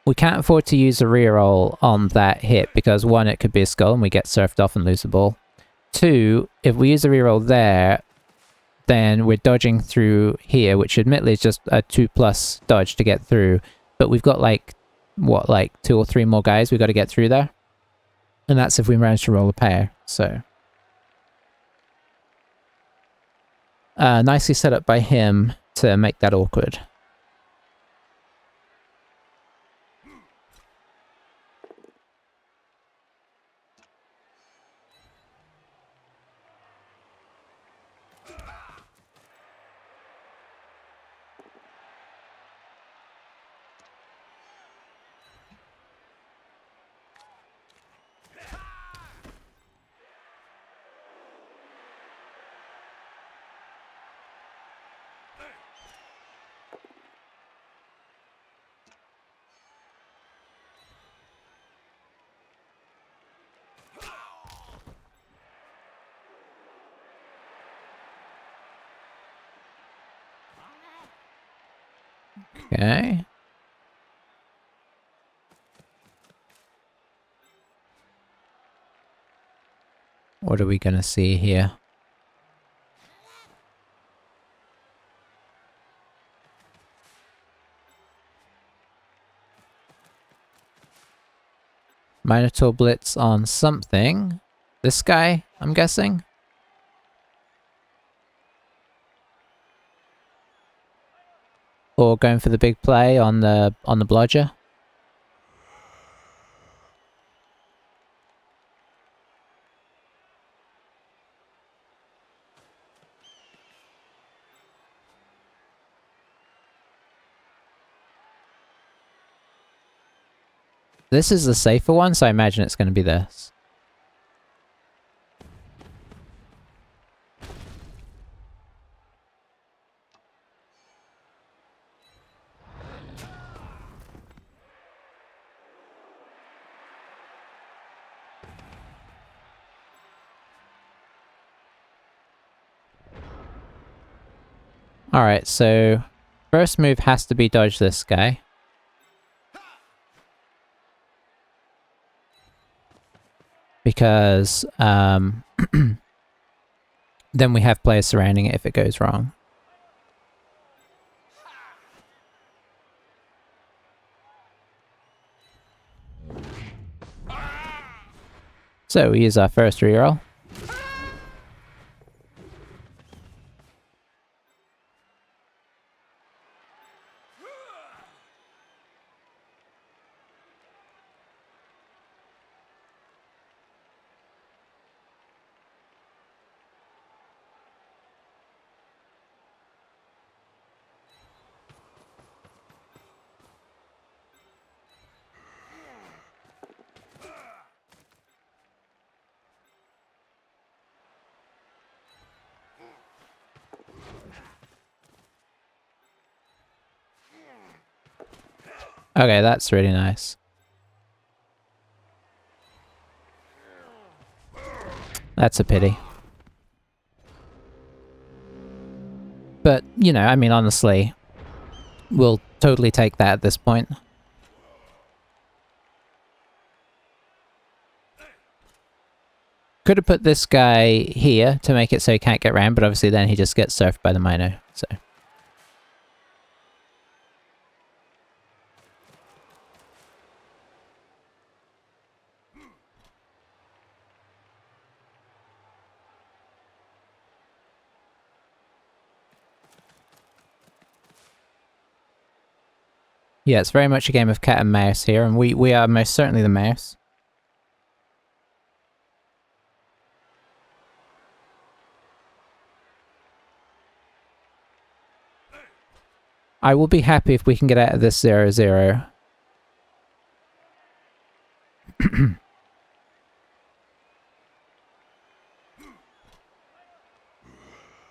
We can't afford to use a reroll on that hit because 1, it could be a skull and we get surfed off and lose the ball. 2, if we use a reroll there, then we're dodging through here, which admittedly is just a 2+ dodge to get through. But we've got like, what, like 2 or 3 more guys we've got to get through there? And that's if we manage to roll a pair, so... nicely set up by him to make that awkward. Okay. What are we gonna see here? Minotaur Blitz on something. This guy, I'm guessing? Or going for the big play on the blodger? This is the safer one, so I imagine it's going to be this. Alright, so first move has to be dodge this guy. Because then we have players surrounding it if it goes wrong. So we use our first reroll. Okay, that's really nice. That's a pity. But, you know, I mean, honestly, we'll totally take that at this point. Could have put this guy here to make it so he can't get around, but obviously then he just gets surfed by the Mino, so... Yeah, it's very much a game of cat and mouse here, and we are most certainly the mouse. I will be happy if we can get out of this 0-0.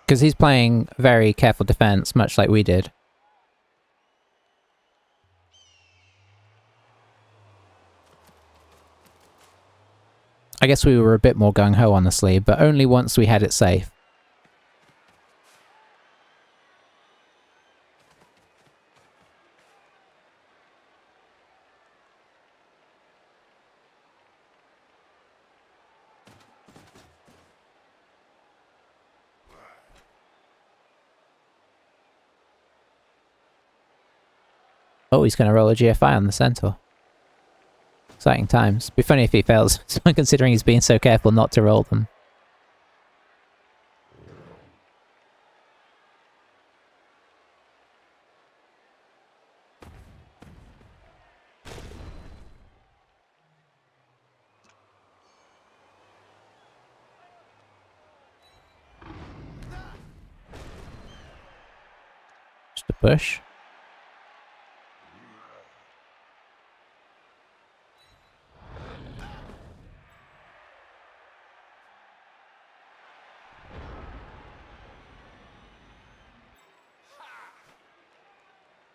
Because he's playing very careful defense, much like we did. I guess we were a bit more gung-ho, honestly, but only once we had it safe. Oh, he's going to roll a GFI on the Centaur. Exciting times. Be funny if he fails, considering he's being so careful not to roll them. Just a push.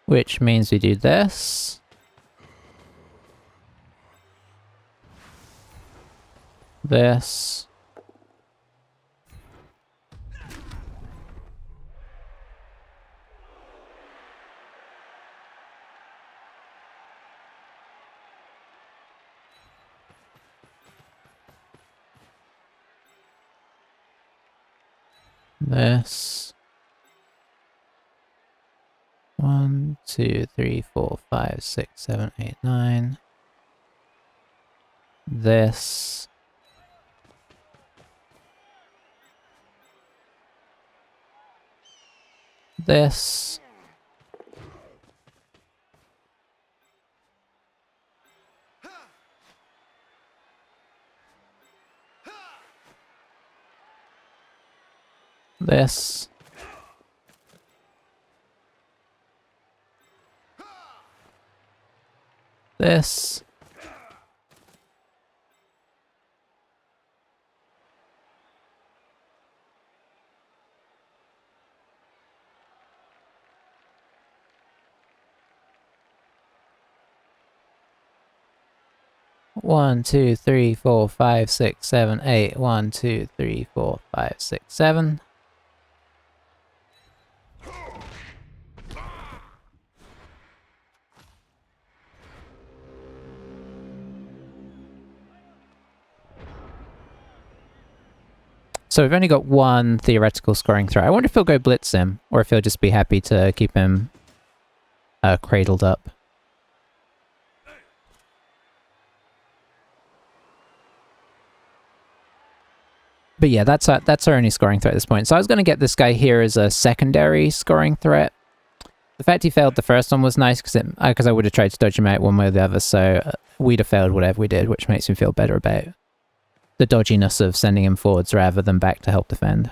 Which means we do this. This. This. 1, 2, 3, 4, 5, 6, 7, 8, 9. This. This. This. This. One, two, three, four, five, six, seven, eight. 1, 2, 3, 4, 5, 6, 7. So we've only got one theoretical scoring threat. I wonder if he'll go blitz him, or if he'll just be happy to keep him cradled up. But yeah, that's our only scoring threat at this point. So I was going to get this guy here as a secondary scoring threat. The fact he failed the first one was nice, because I would have tried to dodge him out one way or the other, so we'd have failed whatever we did, which makes me feel better about the dodginess of sending him forwards rather than back to help defend.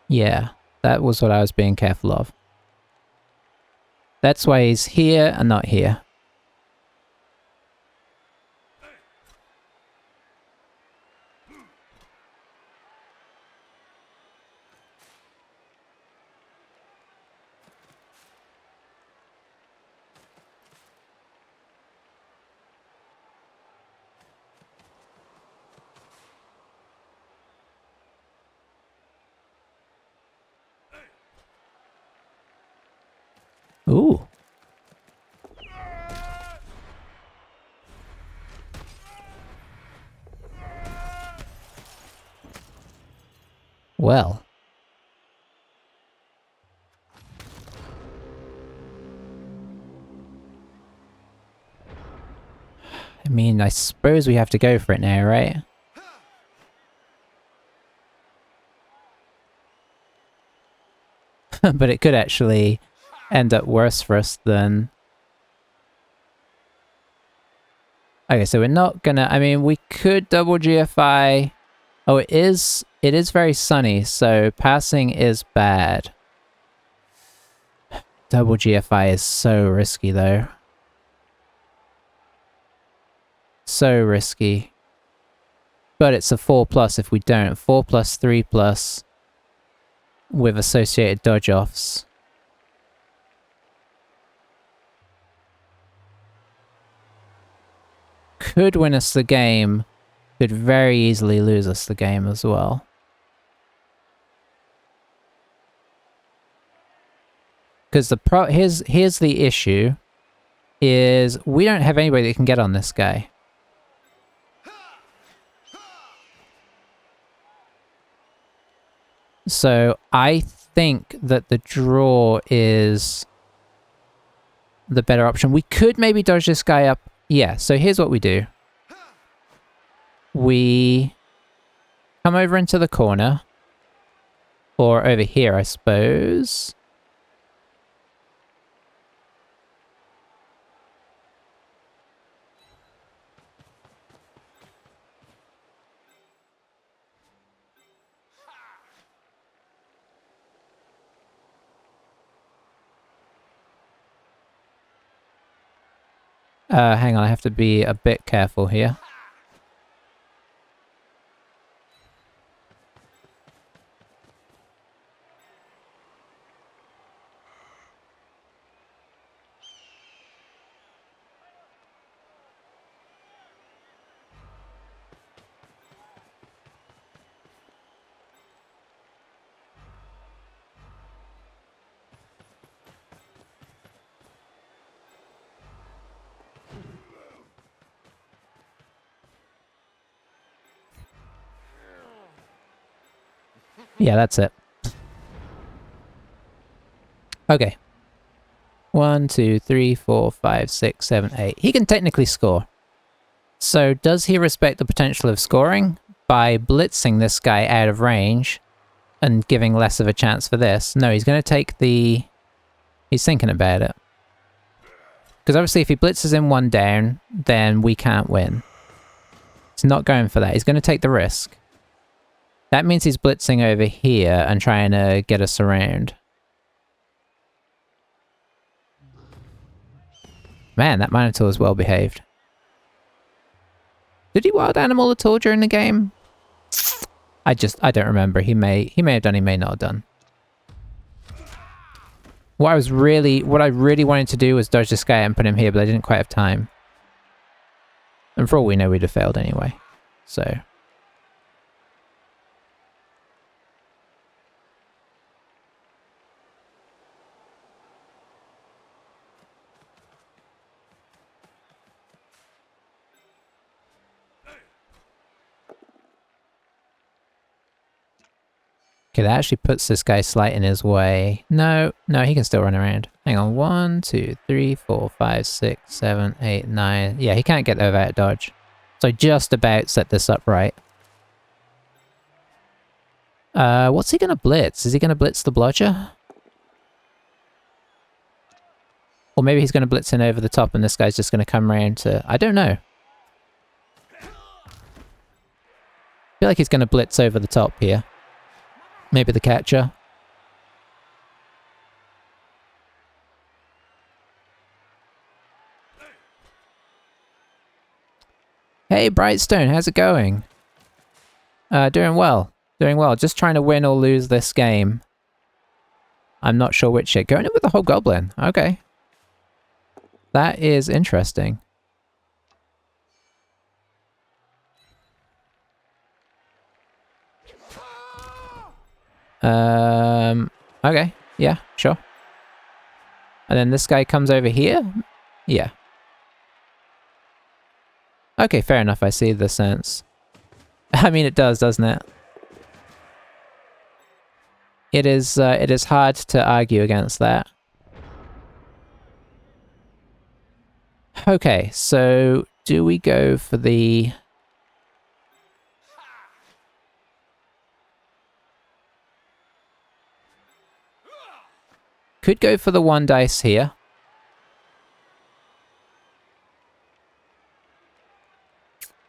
Yeah, that was what I was being careful of. That's why he's here and not here. Ooh. Well. I mean, I suppose we have to go for it now, right? But it could actually end up worse for us than... Okay, so we're not gonna... I mean, we could double GFI... Oh, it is very sunny, so passing is bad. Double GFI is so risky, though. So risky. But it's a 4+ if we don't. 4+, 3+, with associated dodge offs. Could win us the game, could very easily lose us the game as well. Because here's the issue, is we don't have anybody that can get on this guy. So I think that the draw is the better option. We could maybe dodge this guy up. Yeah, so here's what we do. We come over into the corner. Or over here, I suppose. Hang on, I have to be a bit careful here. Yeah, that's it. Okay. 1, 2, 3, 4, 5, 6, 7, 8. He can technically score. So does he respect the potential of scoring by blitzing this guy out of range and giving less of a chance for this? No, he's going to take the... He's thinking about it. Because obviously if he blitzes in one down, then we can't win. He's not going for that. He's going to take the risk. That means he's blitzing over here and trying to get us around. Man, that Minotaur is well behaved. Did he wild animal at all during the game? I don't remember. He may have done, he may not have done. What I really wanted to do was dodge this guy and put him here, but I didn't quite have time. And for all we know, we'd have failed anyway. So... Okay, that actually puts this guy slight in his way. No, he can still run around. Hang on, 1, 2, 3, 4, 5, 6, 7, 8, 9. Yeah, he can't get there without dodge. So just about set this up right. What's he gonna blitz? Is he gonna blitz the blodger? Or maybe he's gonna blitz in over the top and this guy's just gonna come around to... I don't know. I feel like he's gonna blitz over the top here. Maybe the catcher. Hey, Brightstone, how's it going? Doing well. Doing well. Just trying to win or lose this game. I'm not sure which shit. Going in with the whole goblin. Okay. That is interesting. Okay. Yeah, sure. And then this guy comes over here? Yeah. Okay, fair enough. I see the sense. I mean, it does, doesn't it? It is hard to argue against that. Okay, so do we go for the... Could go for the 1 dice here.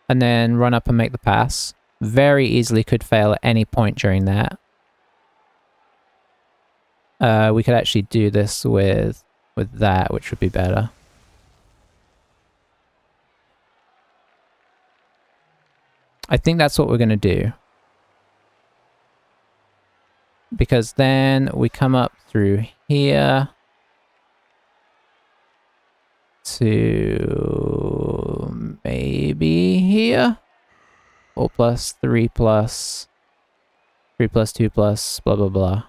And then run up and make the pass. Very easily could fail at any point during that. We could actually do this with that, which would be better. I think that's what we're going to do. Because then we come up through here to maybe here. 4 plus 3 plus 3 plus 2 plus blah blah blah.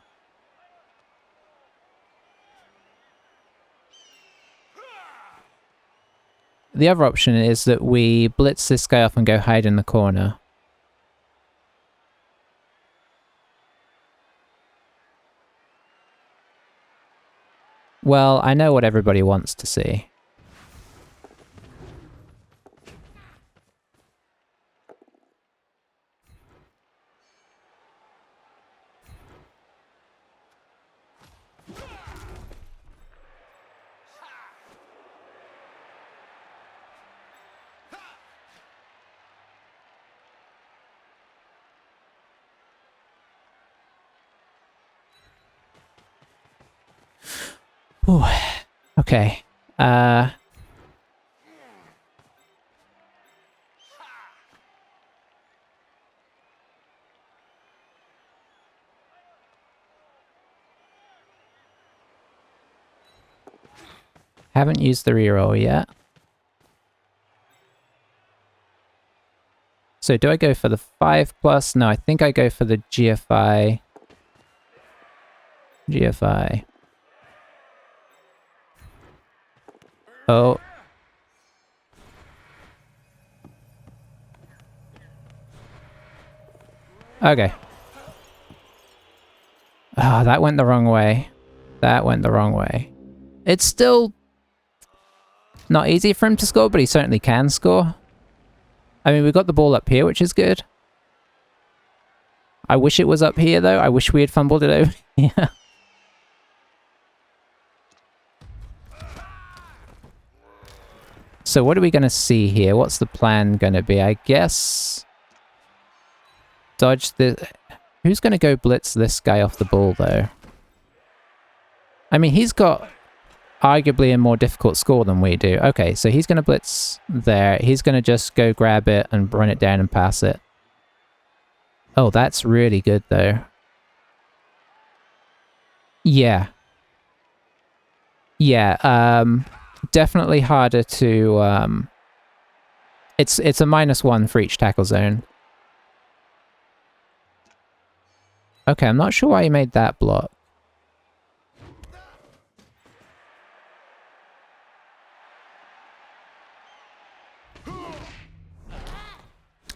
The other option is that we blitz this guy off and go hide in the corner. Well, I know what everybody wants to see. Ooh, okay. Haven't used the reroll yet. So do I go for the 5 plus? No, I think I go for the GFI. GFI. Oh. Okay. Ah, that went the wrong way. That went the wrong way. It's still not easy for him to score, but he certainly can score. I mean, we got the ball up here, which is good. I wish it was up here, though. I wish we had fumbled it over here. So what are we going to see here? What's the plan going to be? I guess... dodge the... Who's going to go blitz this guy off the ball, though? I mean, he's got arguably a more difficult score than we do. Okay, so he's going to blitz there. He's going to just go grab it and run it down and pass it. Oh, that's really good, though. Yeah. Yeah, definitely harder to... It's a -1 for each tackle zone. Okay, I'm not sure why he made that block.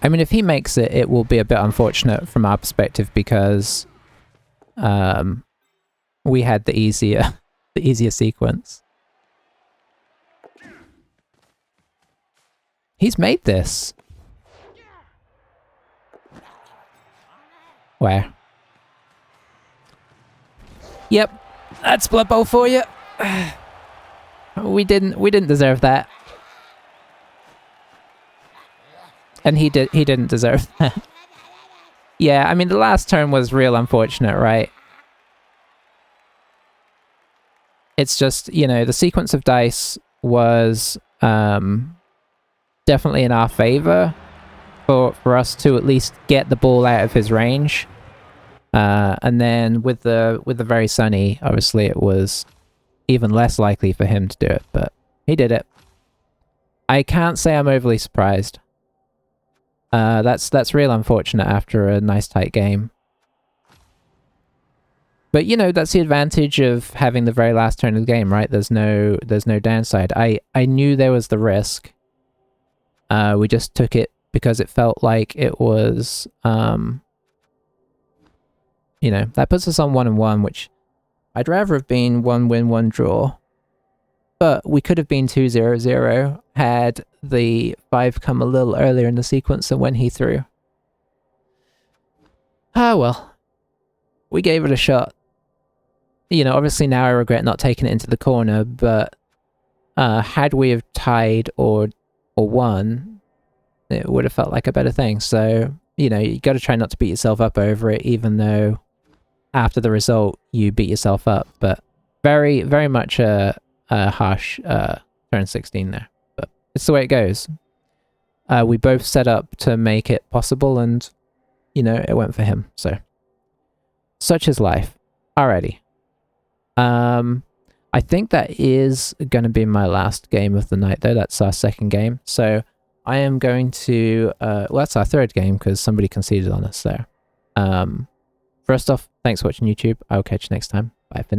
I mean, if he makes it, it will be a bit unfortunate from our perspective because we had the easier sequence. He's made this. Where? Yep, that's Blood Bowl for you. We didn't deserve that. And he didn't deserve that. Yeah, I mean, the last turn was real unfortunate, right? It's just, you know, the sequence of dice was definitely in our favor for us to at least get the ball out of his range. And then with the very sunny, obviously it was even less likely for him to do it, but he did it. I can't say I'm overly surprised. That's real unfortunate after a nice tight game. But you know, that's the advantage of having the very last turn of the game, right? There's no downside. I knew there was the risk. We just took it because it felt like it was you know, that puts us on 1-1, which I'd rather have been 1 win, 1 draw. But we could have been 2-0-0 had the 5 come a little earlier in the sequence than when he threw. Ah, well. We gave it a shot. You know, obviously now I regret not taking it into the corner, but had we have tied or won, it would have felt like a better thing. So, you know, you got to try not to beat yourself up over it, even though after the result you beat yourself up. But very, very much a harsh turn 16 there. But it's the way it goes. We both set up to make it possible, and, you know, it went for him. So, such is life. Alrighty. I think that is going to be my last game of the night, though. That's our second game. So I am going to... well, that's our third game, because somebody conceded on us there. First off, thanks for watching YouTube. I'll catch you next time. Bye for now.